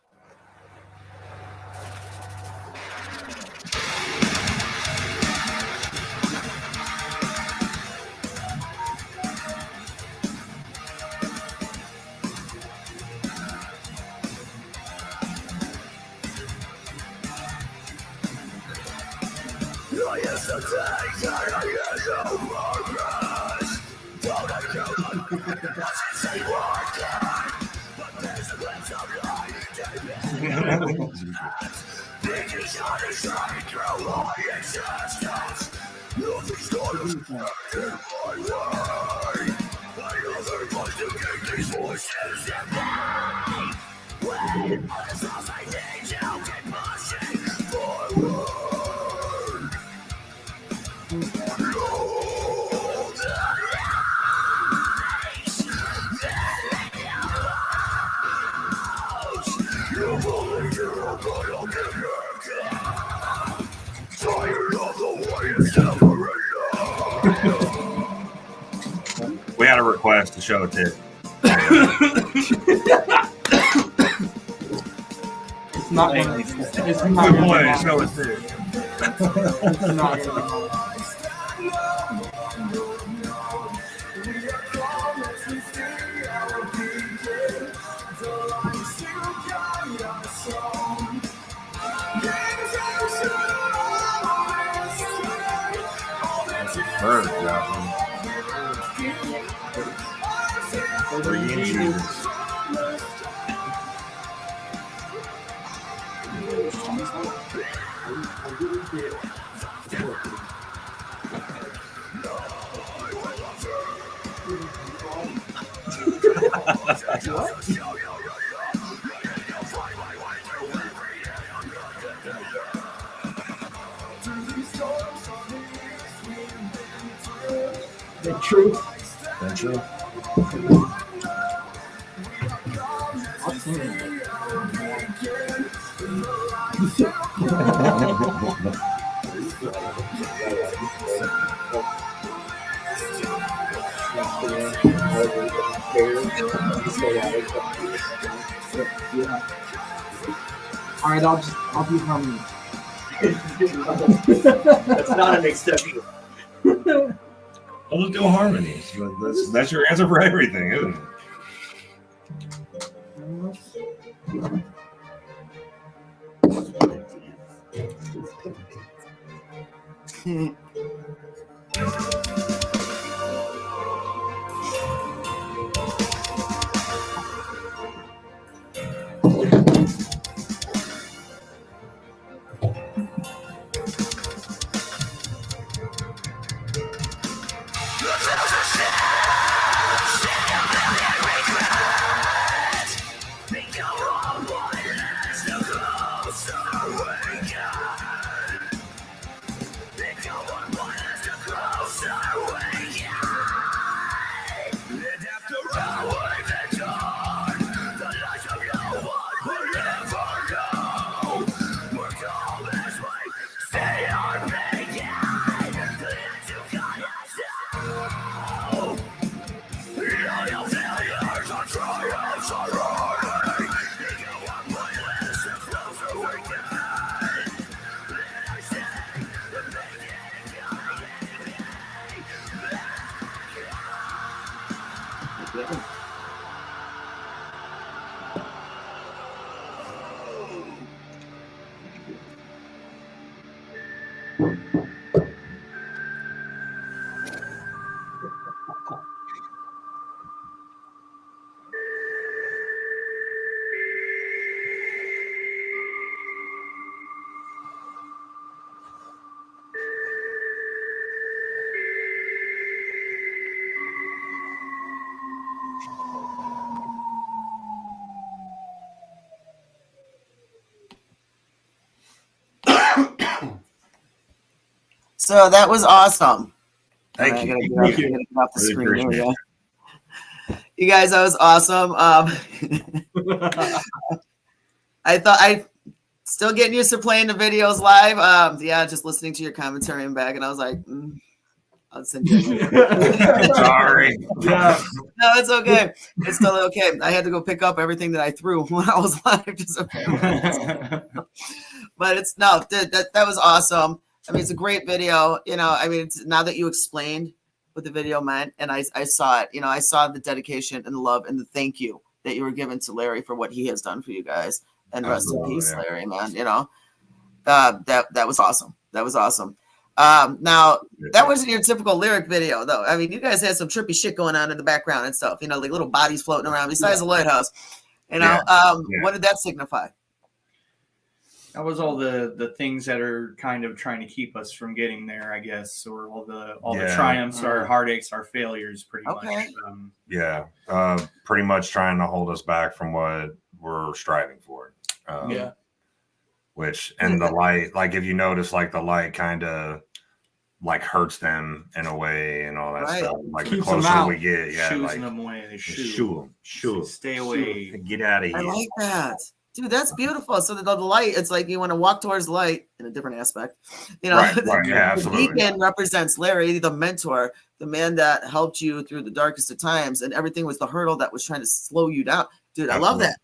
We had a request to show a tit. It's not gonna. It's not Good gonna boy, be show a monetized. tit. It's not gonna be monetized. Bird, Jocelyn. 3 inches. The truth. That's true. I'll sing it. Yeah. All right, I'll be humming. That's not an exception. I'll just do harmonies. That's your answer for everything, isn't it? So that was awesome. Thank I you. gotta Thank get off the Really screen. Here we appreciate go. You guys, that was awesome. I still getting used to playing the videos live. Yeah, just listening to your commentary and back, and I was like, I'll send you a link. Sorry. Yeah. No, it's okay. It's totally okay. I had to go pick up everything that I threw when I was live. But it's no, that was awesome. I mean, it's a great video. You know, I mean, it's now that you explained what the video meant, and I saw it. You know, I saw the dedication and the love and the thank you that you were given to Larry for what he has done for you guys. And rest in Absolutely, peace, yeah. Larry, man. You know, that was awesome. That was awesome. Now that wasn't your typical lyric video, though. I mean, you guys had some trippy shit going on in the background and stuff. You know, like little bodies floating around besides the lighthouse. You know, what did that signify? That was all the things that are kind of trying to keep us from getting there, I guess, or all the triumphs, our heartaches, our failures, pretty much. Yeah, pretty much trying to hold us back from what we're striving for. Which and the light, like if you notice, like the light kind of like hurts them in a way and all that stuff. Like the closer we get, like them away. They shoo them. Stay away. Get out of here. I like that. Dude, that's beautiful. So the light, it's like you want to walk towards light in a different aspect. You know, right. Yeah, absolutely. The beacon represents Larry, the mentor, the man that helped you through the darkest of times, and everything was the hurdle that was trying to slow you down. Dude, I love that.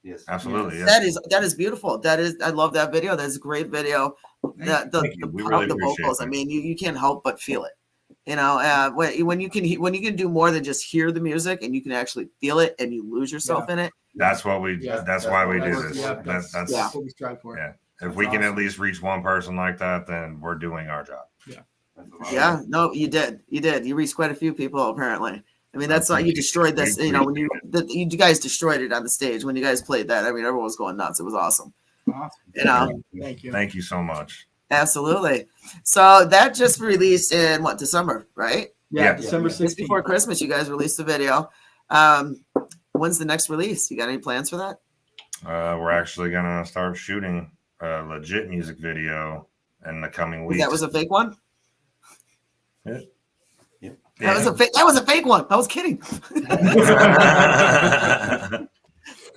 Yes, absolutely. Yes. That is beautiful. I love that video. That's a great video. The vocals. I mean, you can't help but feel it. You know, when you can do more than just hear the music and you can actually feel it and you lose yourself in it. That's what we. That's why we do this. That's what we strive for. Yeah. If we can at least reach one person like that, then we're doing our job. Yeah. No, you did. You reached quite a few people apparently. I mean, that's not you destroyed this. You know, when you guys destroyed it on the stage when you guys played that. I mean, everyone was going nuts. It was awesome. You know. Thank you so much. Absolutely. So that just released in December, right? Yeah. December 16th. Just before Christmas, you guys released the video. When's the next release? You got any plans for that? We're actually gonna start shooting a legit music video in the coming weeks. That was a fake one? Yeah. That was a fake one. I was kidding.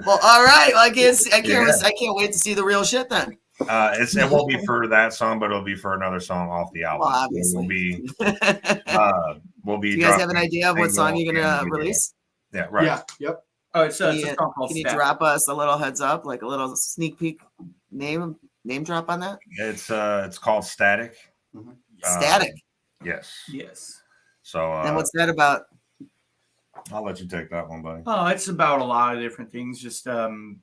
Well, all right. Well, I can't wait to see the real shit then. It won't be for that song, but it'll be for another song off the album. Well, obviously. We'll be. Do you guys have an idea of what song you're gonna release? Yeah. Right. Yeah. Yep. Oh, it's a song called Can you Static. drop us a little heads up, like a little sneak peek name drop on that? It's called Static. Mm-hmm. Static. Yes. So. And what's that about? I'll let you take that one, buddy. Oh, it's about a lot of different things. Just being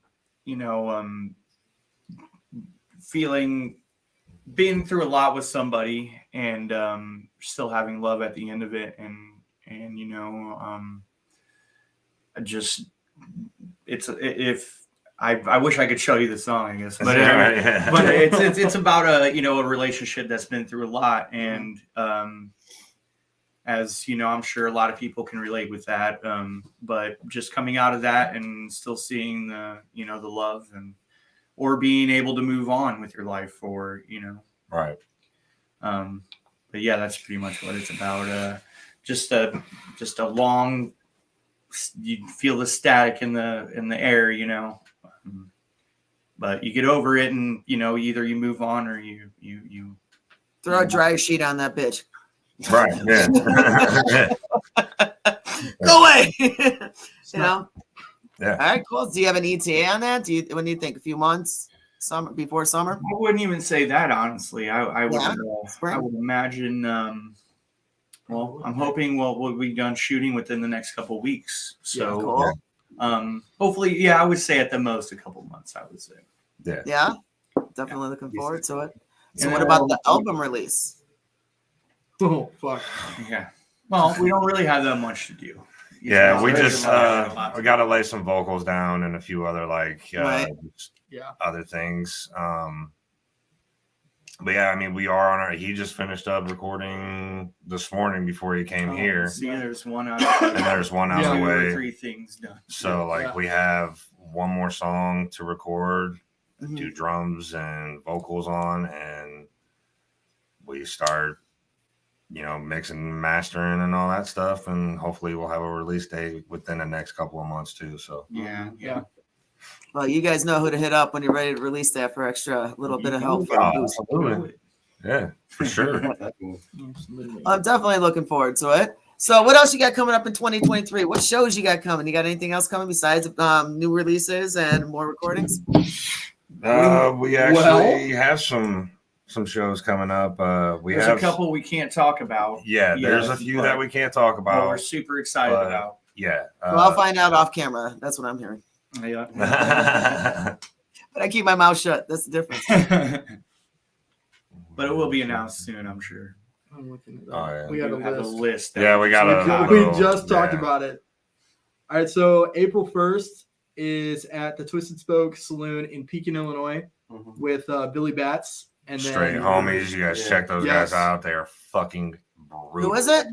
through a lot with somebody and still having love at the end of it, and I wish I could show you the song, I guess, but it's about a relationship that's been through a lot, and as you know, I'm sure a lot of people can relate with that, but just coming out of that and still seeing the love or being able to move on with your life, or right. But yeah, that's pretty much what it's about. Just a long, you feel the static in the air, but you get over it, and either you move on or you throw a dry sheet on that bitch. Right. Yeah. Go away. Yeah. Yeah. All right, cool. Do you have an ETA on that? When do you think? A few months? Before summer? I wouldn't even say that, honestly. I would imagine. Well, I'm hoping we'll be done shooting within the next couple of weeks. So, cool. Hopefully, I would say at the most a couple months. I would say. Yeah. Yeah. Definitely looking forward to it. So, what about the album release? Oh fuck. Yeah. Well, we don't really have that much to do. Yeah, we just we got to lay some vocals down and a few other other things. But yeah, I mean, we are on our. He just finished up recording this morning before he came here. See, there's one out. And there's one out of the way. 3 things done. So we have one more song to record, do drums and vocals on, and we start. Mixing and mastering and all that stuff, and hopefully we'll have a release date within the next couple of months too. So yeah. Well, you guys know who to hit up when you're ready to release that for extra little bit of help. Absolutely. Yeah, for sure. I'm definitely looking forward to it. So, what else you got coming up in 2023? What shows you got coming? You got anything else coming besides new releases and more recordings? We actually have some shows coming up. There's a couple we can't talk about. Yeah, there's a few that we can't talk about. We're super excited about. Yeah. Well, I'll find out off camera. That's what I'm hearing. Yeah. But I keep my mouth shut. That's the difference. But it will be announced soon, I'm sure. I'm looking at that. Oh, yeah. We got have a list. Yeah, we got we just talked about it. All right, so April 1st is at the Twisted Spoke Saloon in Pekin, Illinois. Mhm. with Billy Bats. And Straight then homies. You guys Yeah. check those Yes. guys out. They are fucking brutal. Who is it?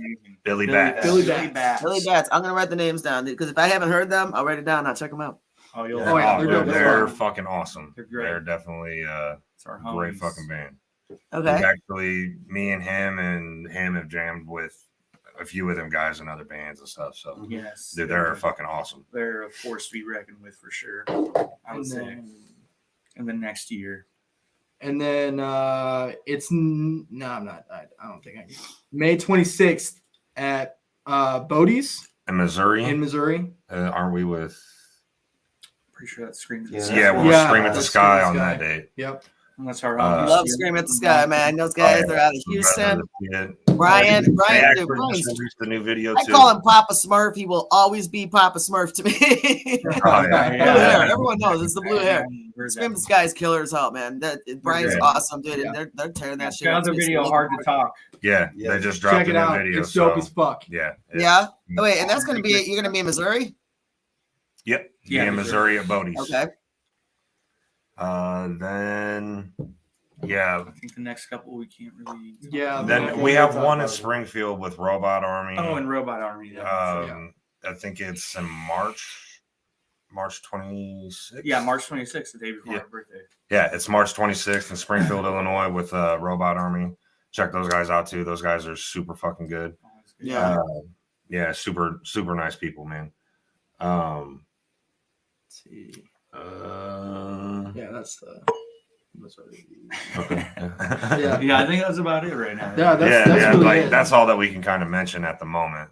Billy Bats. Billy Billy Bats. Bats. Billy Bats. I'm gonna write the names down because if I haven't heard them, I'll write it down. I'll check them out. Oh, you'll. Yeah. Oh, yeah, they're dude, dope. they're Fun. fucking awesome. They're great. They're definitely It's our great homies. fucking band. Okay. We've actually, me and him have jammed with a few of them guys in other bands and stuff. So Yes, dude, they're fucking awesome. They're a force to be reckoned with for sure. I would And say. then- In the next year. And then it's no, I'm not. I don't think I can. May 26th at Bodie's In Missouri, in Missouri. aren't we with? Pretty sure that screams. Yeah. Yeah, we're Yeah, Scream at the that's Sky Scream at on the that Sky. date. Yep. And that's our Uh, homies. Love Scream at the Sky, man. Those guys, they're out of Houston. Brian, They dude, actually Brian's, just released the new video I too. call him Papa Smurf. He will always be Papa Smurf to me. Oh, yeah. Blue hair. Everyone knows it's the blue hair. Heard Scream at that. the Sky is killer as hell, man. Brian's Yeah. awesome, dude. Yeah. And they're tearing that shit up. Another to me, so video, look hard for to it. talk. Yeah, Yeah. they just dropped Check a it new out. video. It's dope So as fuck. yeah, Yeah. Oh, wait, and that's gonna be you're gonna be in Missouri. Yep. Yeah, Yeah, Missouri at Bodie's. Okay. Then yeah. I think the next couple we can't really. Yeah. Then we have one in Springfield with Robot Army. Oh, and Robot Army. Yeah, I think it's in March 26th. yeah, March 26th, the day before Yeah. my birthday. Yeah, it's March 26th in Springfield, Illinois with Robot Army. Check those guys out too. Those guys are super fucking good. Always good. Yeah. Yeah, super nice people, man. Let's see. Uh, Yeah, that's the. okay. Yeah. Yeah, I think that's about it right now. Yeah, that's yeah, really like it. that's all that we can kind of mention at the moment.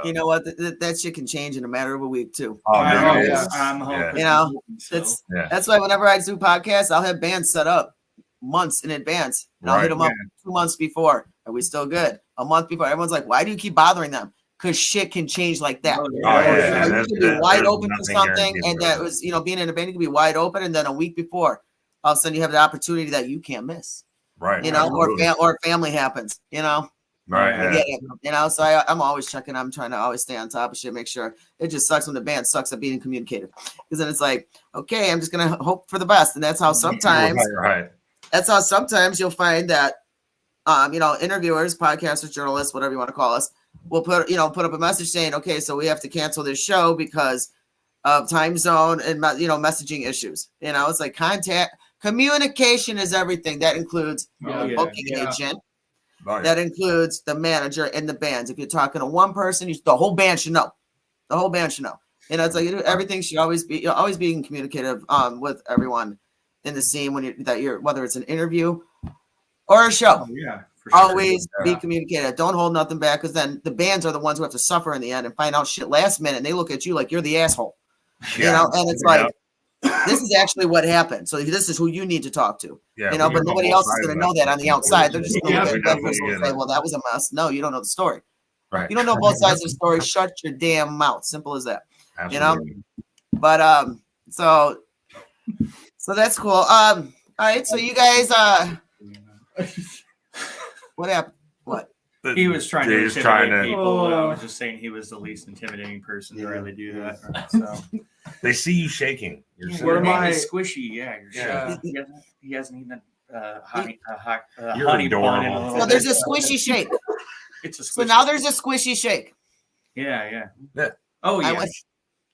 You know what? That shit can change in a matter of a week too. Oh, I dude, know, it's- yeah. I'm hoping. Yeah. You know, so. it's- yeah. That's why whenever I do podcasts, I'll have bands set up months in advance. And I'll hit Right, them up 2 months before. Are we still good? A month before. Everyone's like, why do you keep bothering them? Because shit can change like that. Oh, Oh, yeah. yeah, You there's- could be wide there's open for nothing something, guaranteed and about that was, being in a band, you could be wide open, and then a week before, all of a sudden you have the opportunity that you can't miss. right. Or or family happens. right. I Yeah. get it, so I'm always checking. I'm trying to always stay on top of shit, make sure. It just sucks when the band sucks at being communicative, because then it's like, okay, I'm just gonna hope for the best, and that's how sometimes Right. you'll find that, interviewers, podcasters, journalists, whatever you want to call us, will put up a message saying, okay, so we have to cancel this show because of time zone and messaging issues. It's like communication is everything. That includes Oh, the yeah. booking Yeah. agent. Oh, yeah. That includes the manager and the bands. If you're talking to one person, the whole band should know. The whole band should know. It's like everything should always be being communicative with everyone in the scene whether it's an interview or a show. Oh, yeah, for sure. Always be Yeah. communicative. Don't hold nothing back, because then the bands are the ones who have to suffer in the end and find out shit last minute, and they look at you like you're the asshole. Yeah. And it's Yeah. like, this is actually what happened. So this is who you need to talk to. Yeah, But we nobody know else both is going sides to know of that on the outside. They're just going to Yeah, look we at that definitely person and get say, it. well, that was a mess. No, you don't know the story. Right. You don't know both sides of the story. Shut your damn mouth. Simple as that. Absolutely. But so that's cool. All right. So you guys, what happened? What? He was trying to He's intimidate trying to- people. And I Oh. was just saying he was the least intimidating person to Yeah. really do that. So They see you shaking. You're yeah, sitting Where your am name I- is Squishy. Yeah, you're Yeah. He hasn't eaten a honey You're honey bun in a adorable. little So there's a bit. squishy shake. It's a squishy. So now there's a squishy shake. Yeah. Yeah. Oh I yeah. went-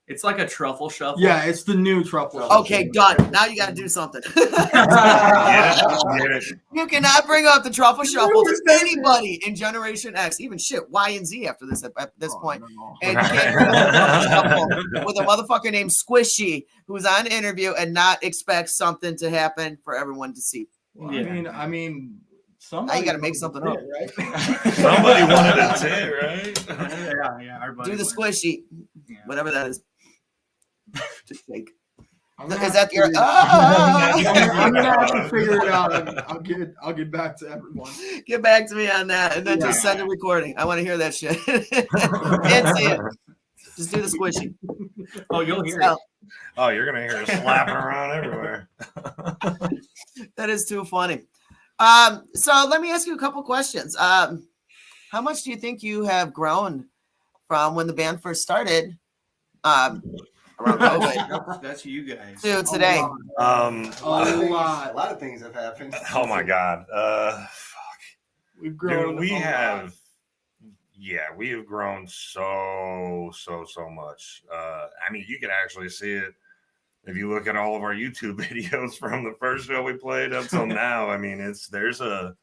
It's like a truffle shuffle. Yeah, it's the new truffle. Okay, done. Now you got to do something. Get it? You cannot bring up the truffle shuffle to anybody in Generation X, even shit Y and Z after this at this point. And you can't bring up the truffle shuffle with a motherfucker named Squishy who's on an interview and not expect something to happen for everyone to see. Well, Yeah. I mean, Now somebody you got to make something up. right? Somebody wanted a tit, right? yeah. Our buddy Do the went. squishy, Yeah. whatever that is. Just shake. I'm gonna Is have that your? to- I'm gonna have to figure it out. And I'll get back to everyone. Get back to me on that, and then just Yeah. send a recording. I want to hear that shit. Can't see it. Just do the squishy. Oh, you'll hear So, it. Oh, you're gonna hear it slapping around everywhere. that is too funny. So let me ask you a couple questions. How much do you think you have grown from when the band first started? around COVID. That's you guys. Dude, today. A lot. lot of things have happened. Oh my God. We've grown. Dude, we a lot. have grown so much. I mean, you can actually see it if you look at all of our YouTube videos from the first show we played up till now. I mean, there's a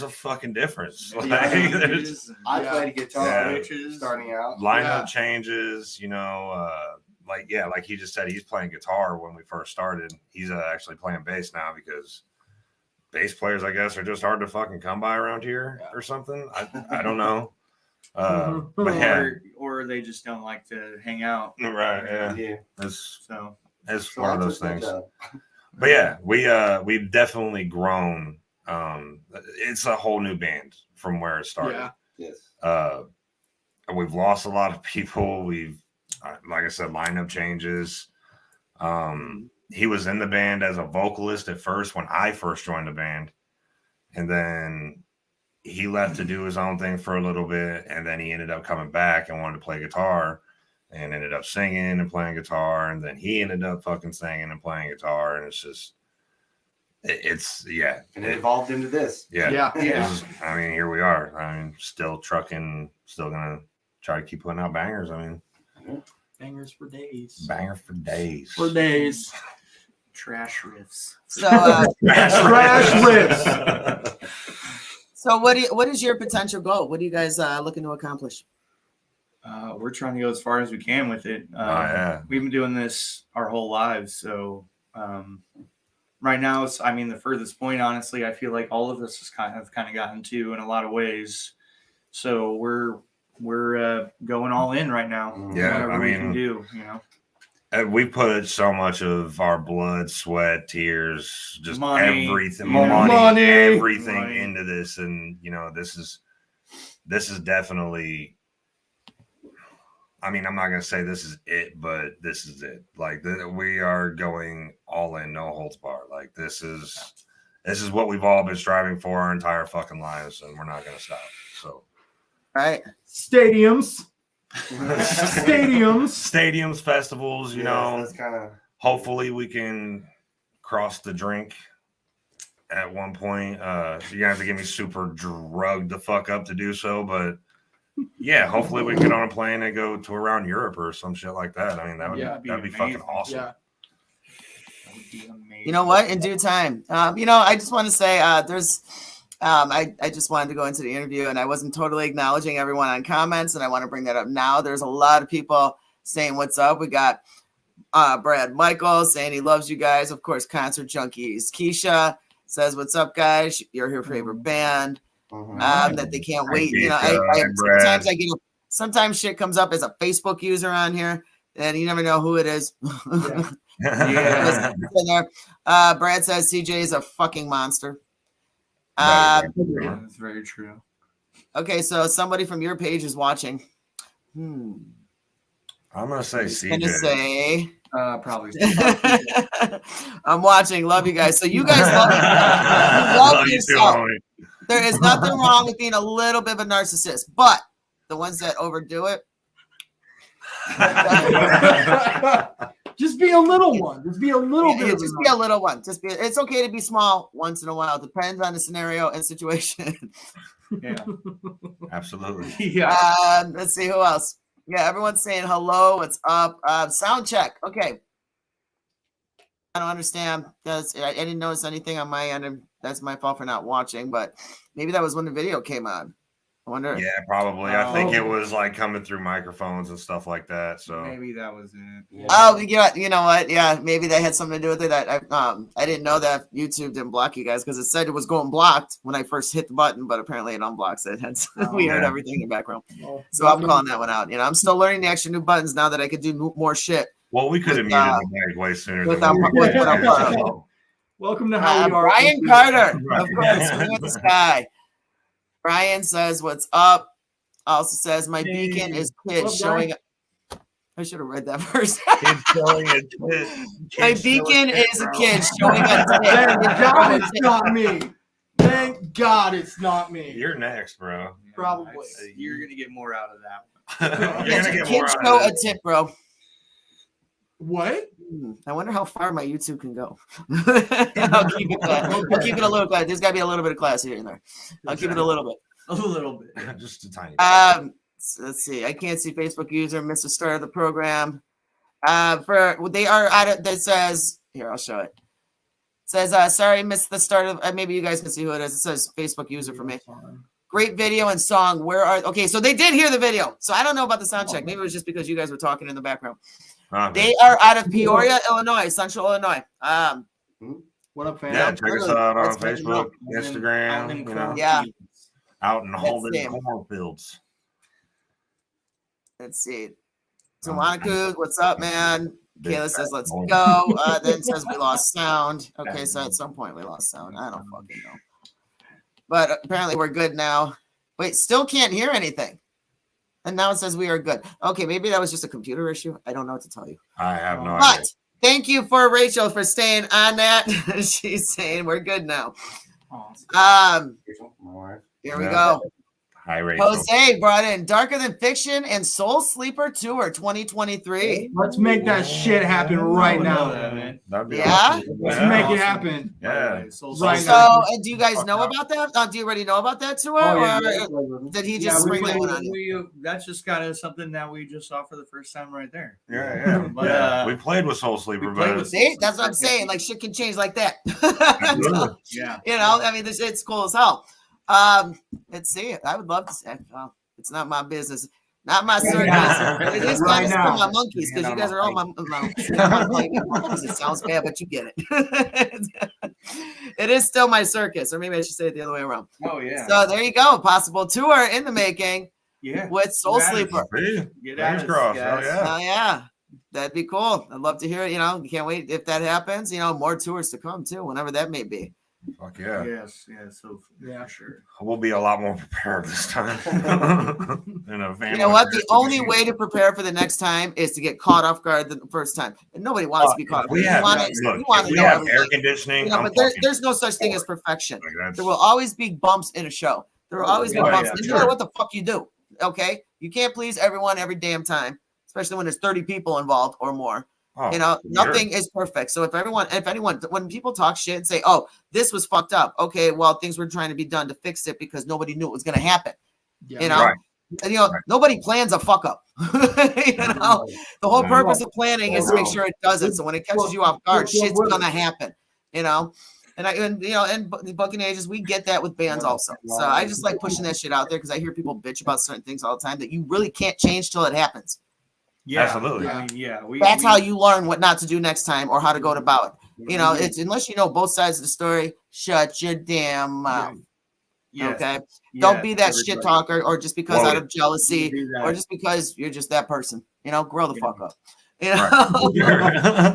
fucking difference. Like, there's I played guitar Yeah. starting out. lineup changes, like he just said, he's playing guitar when we first started. He's actually playing bass now because bass players, I guess, are just hard to fucking come by around here or something. I don't know. But yeah, Or they just don't like to hang out. right. Yeah, Yeah. it's So one of I those took that things. job. But yeah, we've definitely grown. It's a whole new band from where it started. Yeah. Yes. We've lost a lot of people. We've, like I said, lineup changes. He was in the band as a vocalist at first when I first joined the band, and then he left to do his own thing for a little bit, and then he ended up coming back and wanted to play guitar, and ended up singing and playing guitar, and then he ended up fucking singing and playing guitar, and it's just, And it evolved into this. Yeah. I mean, here we are. I mean, still trucking, still gonna try to keep putting out bangers. I mean, Bangers for days. banger for days. For days. trash riffs. So, Trash riffs. so what is your potential goal? What are you guys looking to accomplish? We're trying to go as far as we can with it. Yeah. We've been doing this our whole lives. So right now, it's, I mean, the furthest point, honestly, I feel like all of us has kind of gotten to in a lot of ways. So we're going all in right now. Yeah, Whatever I we mean, can do, you know. We put so much of our blood, sweat, tears, just Money. everything, Money. everything Money. into this, and this is definitely. I mean, I'm not gonna say this is it, but this is it. Like we are going all in, no holds barred. Like this is what we've all been striving for our entire fucking lives, and we're not gonna stop. So, All right. Stadiums, festivals, you know. That's kind of. Hopefully we can cross the drink at one point. You're gonna have to get me super drugged the fuck up to do so, but yeah, hopefully we can get on a plane and go to around Europe or some shit like that. I mean, that'd be fucking amazing. awesome. Yeah. That would be amazing. You know what? In due time. I just want to say there's I just wanted to go into the interview and I wasn't totally acknowledging everyone on comments, and I want to bring that up now. There's a lot of people saying what's up. We got Brad Michael saying he loves you guys. Of course, Concert Junkies. Keisha says, what's up, guys? You're her favorite band. That they can't wait. You know, sometimes shit comes up as a Facebook user on here, and you never know who it is. Yeah. Brad says CJ is a fucking monster. Yeah, that's very true. Okay, so somebody from your page is watching. I'm gonna say CJ. Gonna say, Probably. I'm watching. Love you guys. So you guys love you yourself. too, There is nothing wrong with being a little bit of a narcissist, but the ones that overdo it. Just be a little one. Just be a little bit. Just be a little one. It's okay to be small once in a while. Depends on the scenario and situation. Yeah. Absolutely. Yeah. Let's see who else. Yeah, everyone's saying hello. What's up? Sound check. Okay. I don't understand because I didn't notice anything on my end, and that's my fault for not watching. But maybe that was when the video came on. I wonder. Yeah, probably. I think it was like coming through microphones and stuff like that. So Maybe that was it. Yeah. Oh, you know what? Yeah, maybe that had something to do with it. That I didn't know that YouTube didn't block you guys because it said it was going blocked when I first hit the button, but apparently it unblocks it. Hence, we heard yeah. everything in the background. So I'm calling that one out. You know, I'm still learning the extra new buttons now that I could do more shit. well, we could have muted the mic way sooner than without- we with- did. without- So, Welcome to How We Are. Brian Carter, of course, Swing with the Sky. Brian says, "What's up?" Also says, "My beacon is kids What's up, showing." I should have read that first. kids showing a tit. My Kids beacon showing is a kid showing a Thank God tit. it's not me. Thank God it's not me. You're next, bro. Probably. You're gonna get more out of that one. You're gonna get Kids more show out a of it. tit, bro. What? I wonder how far my YouTube can go. I'll keep it class. I'll keep it a little class. There's got to be a little bit of class here and there. I'll keep it a little bit. A little bit. Just a tiny. So let's see. I can't see Facebook user missed the start of the program. They are out of. That says here. I'll show it. It says sorry, missed the start of. Maybe you guys can see who it is. It says Facebook user for me. Great video and song. Where are? Okay, so they did hear the video. So I don't know about the sound check. Maybe it was just because you guys were talking in the background. They are out of Peoria, Illinois, Central Illinois. What up, fam? Yeah, check us out on That's good to know. Facebook, Instagram. You know, Yeah. out in Holden same. cornfields. Let's see. Tawana, what's up, man? Kayla says, let's go. Then says we lost sound. Okay, so at some point we lost sound. I don't fucking know. But apparently we're good now. Wait, still can't hear anything. And now it says we are good. Okay, maybe that was just a computer issue. I don't know what to tell you. I have no But idea. thank you for Rachel for staying on that. She's saying we're good now. Awesome. Here we go. Hi, Rachel. Jose brought in Darker Than Fiction and Soul Sleeper Tour 2023. Let's make that shit happen right now. That'd be Yeah? awesome. Let's Yeah. make it happen. Yeah. Right So, now. do you guys know about that? Do you already know about that tour? Or did he just spring that one on you? That's just kind of something that we just saw for the first time right there. Yeah. But, We played with Soul Sleeper, we played but with- See, that's what I'm saying. Like, shit can change like that. Absolutely. Yeah. You know, I mean, this it's cool as hell. Let's see it. I would love to say. It's not my business, not my circus. It is kind of still my monkeys because you guys are all my. It sounds bad, but you get it. It is still my circus, or maybe I should say it the other way around. Oh yeah. So there you go. Possible tour in the making Yeah. with Soul Get at Sleeper. Hey, Get at fingers us, crossed. guys. Oh, yeah. Oh yeah, that'd be cool. I'd love to hear it. You know, can't wait if that happens. You know, more tours to come too, whenever that may be. Fuck yeah. Yes. Yeah. So Yeah. for sure. We'll be a lot more prepared this time. In a You know what? The only way to prepare for the next time is to get caught off guard the first time. And nobody wants to be caught off guard. We have, You want look, you want if to we know have everything. air conditioning. You know, I'm but fucking there's no such thing as perfection. like that's- There will always be bumps in a show. There will always be Oh, bumps. yeah, No matter sure. what the fuck you do. Okay? You can't please everyone every damn time, especially when there's 30 people involved or more. Oh, You know, sure. nothing is perfect. So if anyone, when people talk shit and say, "Oh, this was fucked up," okay, well, things were trying to be done to fix it because nobody knew it was going to happen. Yeah. You know, Right. and, you know, Right. nobody plans a fuck up. You know, the whole Yeah. purpose of planning is to make sure it doesn't. So when it catches you off guard, shit's gonna happen. You know, and you know, and booking ages, we get that with bands also. So I just like pushing that shit out there because I hear people bitch about certain things all the time that you really can't change till it happens. Yeah. Absolutely. I mean, yeah. That's how you learn what not to do next time or how to go about it. You know, it's unless you know both sides of the story, shut your damn mouth. Yes. Okay. Yes, Don't be that shit everybody. talker or just because Well, out of jealousy Do that. or just because you're just that person. You know, grow the Yeah. fuck up. You know,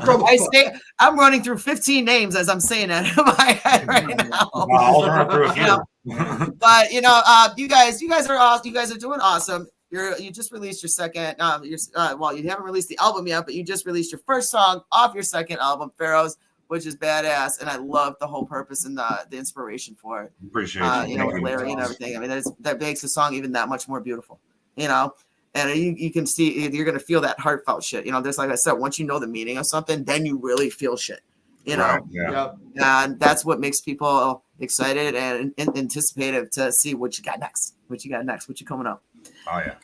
I'm running through 15 names as I'm saying that in my head right now. I'll run through a few. Yeah. But you know, you guys are awesome. You guys are doing awesome. You just released your second. Well, you haven't released the album yet, but you just released your first song off your second album, Pharaohs, which is badass, and I love the whole purpose and the inspiration for it. Appreciate You know, with Larry and everything. I mean, that makes the song even that much more beautiful. You know, and you can see you're gonna feel that heartfelt shit. You know, there's like I said, once you know the meaning of something, then you really feel shit. You know, Right, yeah. Yep. and that's what makes people excited and anticipative to see what you got next. What you got next? What you coming up? Oh yeah.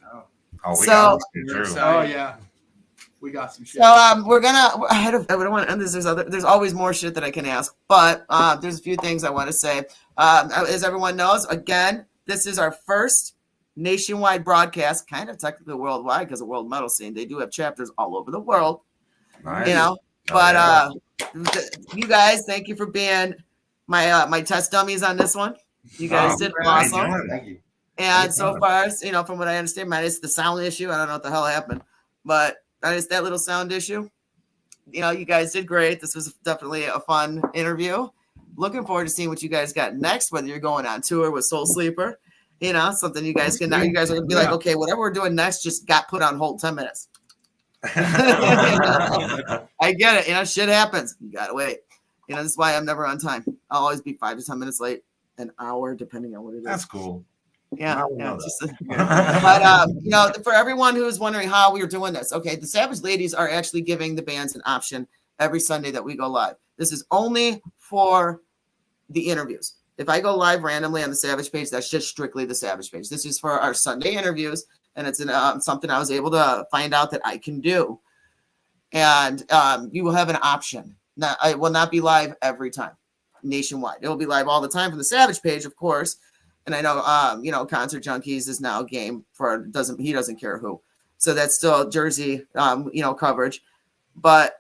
Oh, we So- got this You're too. excited. Oh yeah. We got some shit. So we're gonna. I don't want to end this. There's always more shit that I can ask, but there's a few things I want to say. As everyone knows, again, this is our first nationwide broadcast, kind of technically worldwide because of World Metal Scene. They do have chapters all over the world, Nice. you know. Oh, But yeah. you guys, thank you for being my test dummies on this one. You guys Oh, did great awesome. job. Thank you. And so far, you know, from what I understand, minus the sound issue, I don't know what the hell happened, but minus that little sound issue, you know, you guys did great. This was definitely a fun interview. Looking forward to seeing what you guys got next, whether you're going on tour with Soul Sleeper, you know, something you guys can now. You guys are gonna be like, okay, whatever we're doing next just got put on hold 10 minutes. I get it. You know, shit happens. You gotta wait. You know, that's why I'm never on time. I'll always be 5 to 10 minutes late, an hour, depending on what it is. That's cool. Yeah, Now we yeah. know It's just that. but you know, for everyone who's wondering how we are doing this, okay, the Savage Ladies are actually giving the bands an option every Sunday that we go live. This is only for the interviews. If I go live randomly on the Savage page, that's just strictly the Savage page. This is for our Sunday interviews, and it's something I was able to find out that I can do. And you will have an option. Now, I will not be live every time, nationwide. It will be live all the time from the Savage page, of course. And I know, you know, Concert Junkies is now game for he doesn't care who. So that's still Jersey, you know, coverage. But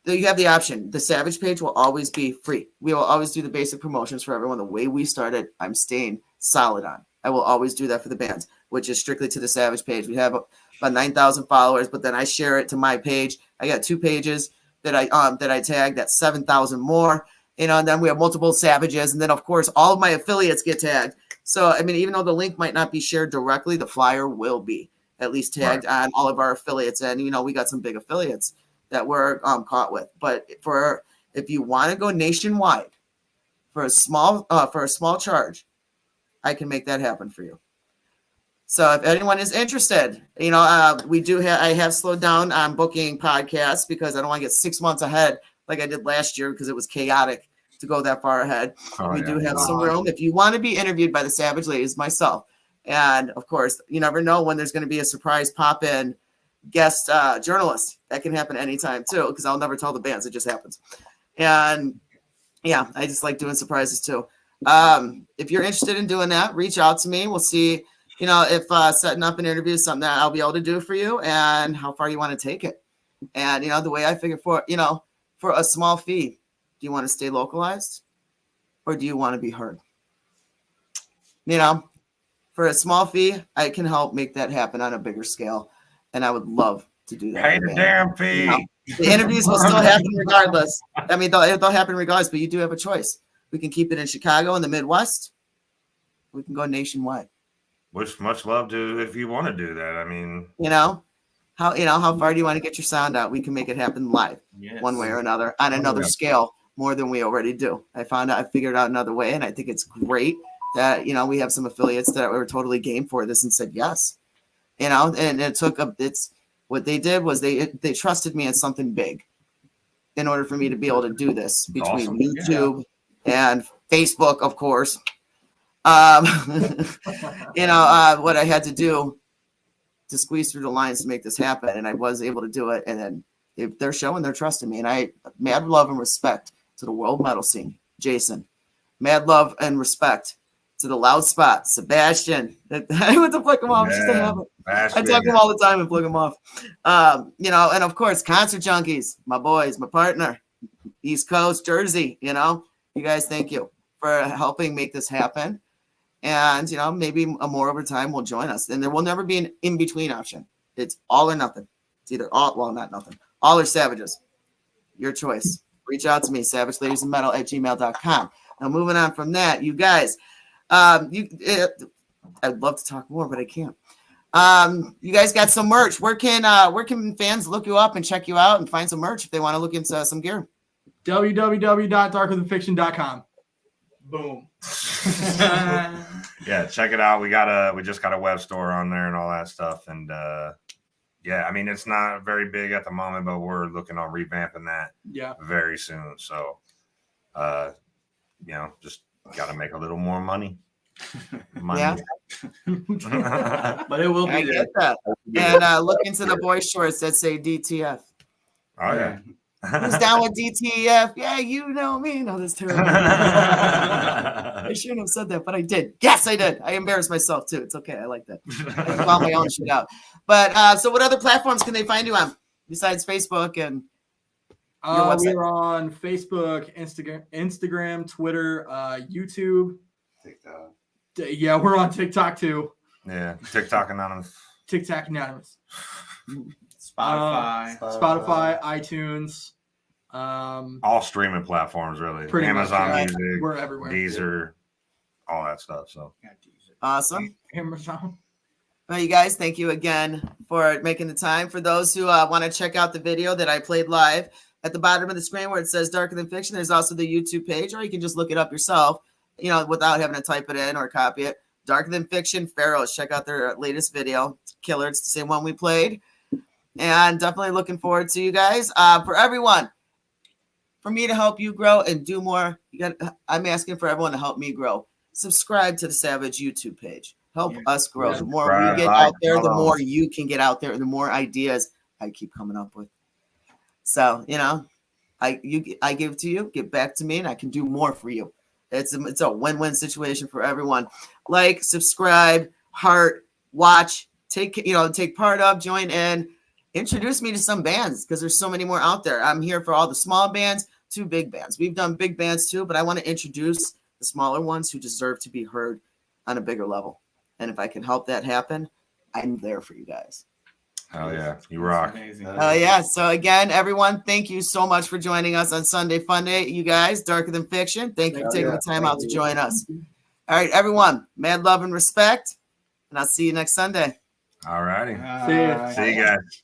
you have the option. The Savage page will always be free. We will always do the basic promotions for everyone. The way we started, I'm staying solid on. I will always do that for the bands, which is strictly to the Savage page. We have about 9,000 followers, but then I share it to my page. I got 2 pages that I tag. That's 7,000 more. You know, and then we have multiple Savages, and then of course all of my affiliates get tagged. So I mean, even though the link might not be shared directly, the flyer will be at least tagged on all of our affiliates. And you know, we got some big affiliates that we're caught with. But if you want to go nationwide for a small charge, I can make that happen for you. So if anyone is interested, you know, I have slowed down on booking podcasts because I don't want to get 6 months ahead like I did last year because it was chaotic to go that far ahead. We do have some room. If you want to be interviewed by the Savage Ladies, myself, and of course, you never know when there's going to be a surprise pop-in guest journalist. That can happen anytime too, because I'll never tell the bands. It just happens. And yeah, I just like doing surprises too. If you're interested in doing that, reach out to me. We'll see, you know, if setting up an interview is something that I'll be able to do for you and how far you want to take it. And, you know, the way I figure for a small fee, do you want to stay localized or do you want to be heard? You know, for a small fee, I can help make that happen on a bigger scale. And I would love to do that. Pay the damn fee. You know, the interviews will still happen regardless. I mean, they'll happen regardless, but you do have a choice. We can keep it in Chicago in the Midwest. We can go nationwide. Which much love to if you want to do that. I mean, how far do you want to get your sound out? We can make it happen live, one way or another, on another scale, more than we already do. I figured out another way, and I think it's great that, you know, we have some affiliates that were totally game for this and said yes. You know, and it's what they did was they trusted me in something big in order for me to be able to do this between awesome. YouTube and Facebook, of course. You know, what I had to do to squeeze through the lines to make this happen. And I was able to do it. And then they're showing their trust in me. And mad love and respect to the world metal scene. Jason, mad love and respect to the loud spot, Sebastian. I went to flick him off. Just to have it. I talk to him all the time and flick him off. You know, and of course, Concert Junkies, my boys, my partner, East Coast, Jersey, you know, you guys, thank you for helping make this happen. And, you know, maybe more over time will join us. And there will never be an in-between option. It's all or nothing. It's either all, well, not nothing. All or Savages. Your choice. Reach out to me, savageladiesandmetal@gmail.com. Now, moving on from that, you guys, I'd love to talk more, but I can't. You guys got some merch. Where can fans look you up and check you out and find some merch if they want to look into some gear? www.darkerthanfiction.com. Boom. Yeah, check it out. We just got a web store on there and all that stuff. And yeah, I mean, it's not very big at the moment, but we're looking on revamping that very soon. So you know, just gotta make a little more money. Yeah. But it will be I there. get that. And look into the boy shorts that say DTF. Oh yeah. Who's down with DTF? Yeah, you know me. No, that's terrible. I shouldn't have said that, but I did. Yes, I did. I embarrassed myself too. It's okay. I like that. I can call my own shit out. But so what other platforms can they find you on besides Facebook and your website? We're on Facebook, Instagram, Twitter, YouTube. TikTok. Yeah, we're on TikTok too. Yeah, TikTok Anonymous. TikTok Anonymous. Spotify, iTunes. All streaming platforms, really. Pretty Amazon much, Music, we're everywhere. Deezer, all that stuff. So Awesome. Amazon. Well, you guys, thank you again for making the time. For those who want to check out the video that I played live, at the bottom of the screen where it says Darker Than Fiction, there's also the YouTube page, or you can just look it up yourself. without having to type it in or copy it. Darker Than Fiction, Pharaohs. Check out their latest video. It's killer. It's the same one we played. And definitely looking forward to you guys. For everyone, for me to help you grow and do more, I'm asking for everyone to help me grow. Subscribe to the Savage YouTube page. Help us grow. The more we get out there, the more you can get out there, and the more ideas I keep coming up with. So, I give to you, give back to me, and I can do more for you. It's a win-win situation for everyone. Like, subscribe, heart, watch, take part of, join in, introduce me to some bands because there's so many more out there. I'm here for all the small bands to big bands. We've done big bands too, but I want to introduce the smaller ones who deserve to be heard on a bigger level. And if I can help that happen, I'm there for you guys. Hell yeah, you rock. Oh yeah. So again, everyone, thank you so much for joining us on Sunday Fun Day. You guys, Darker Than Fiction, thank you for taking the time out to join us. All right, everyone, mad love and respect, and I'll see you next Sunday. All righty. See ya. See you guys.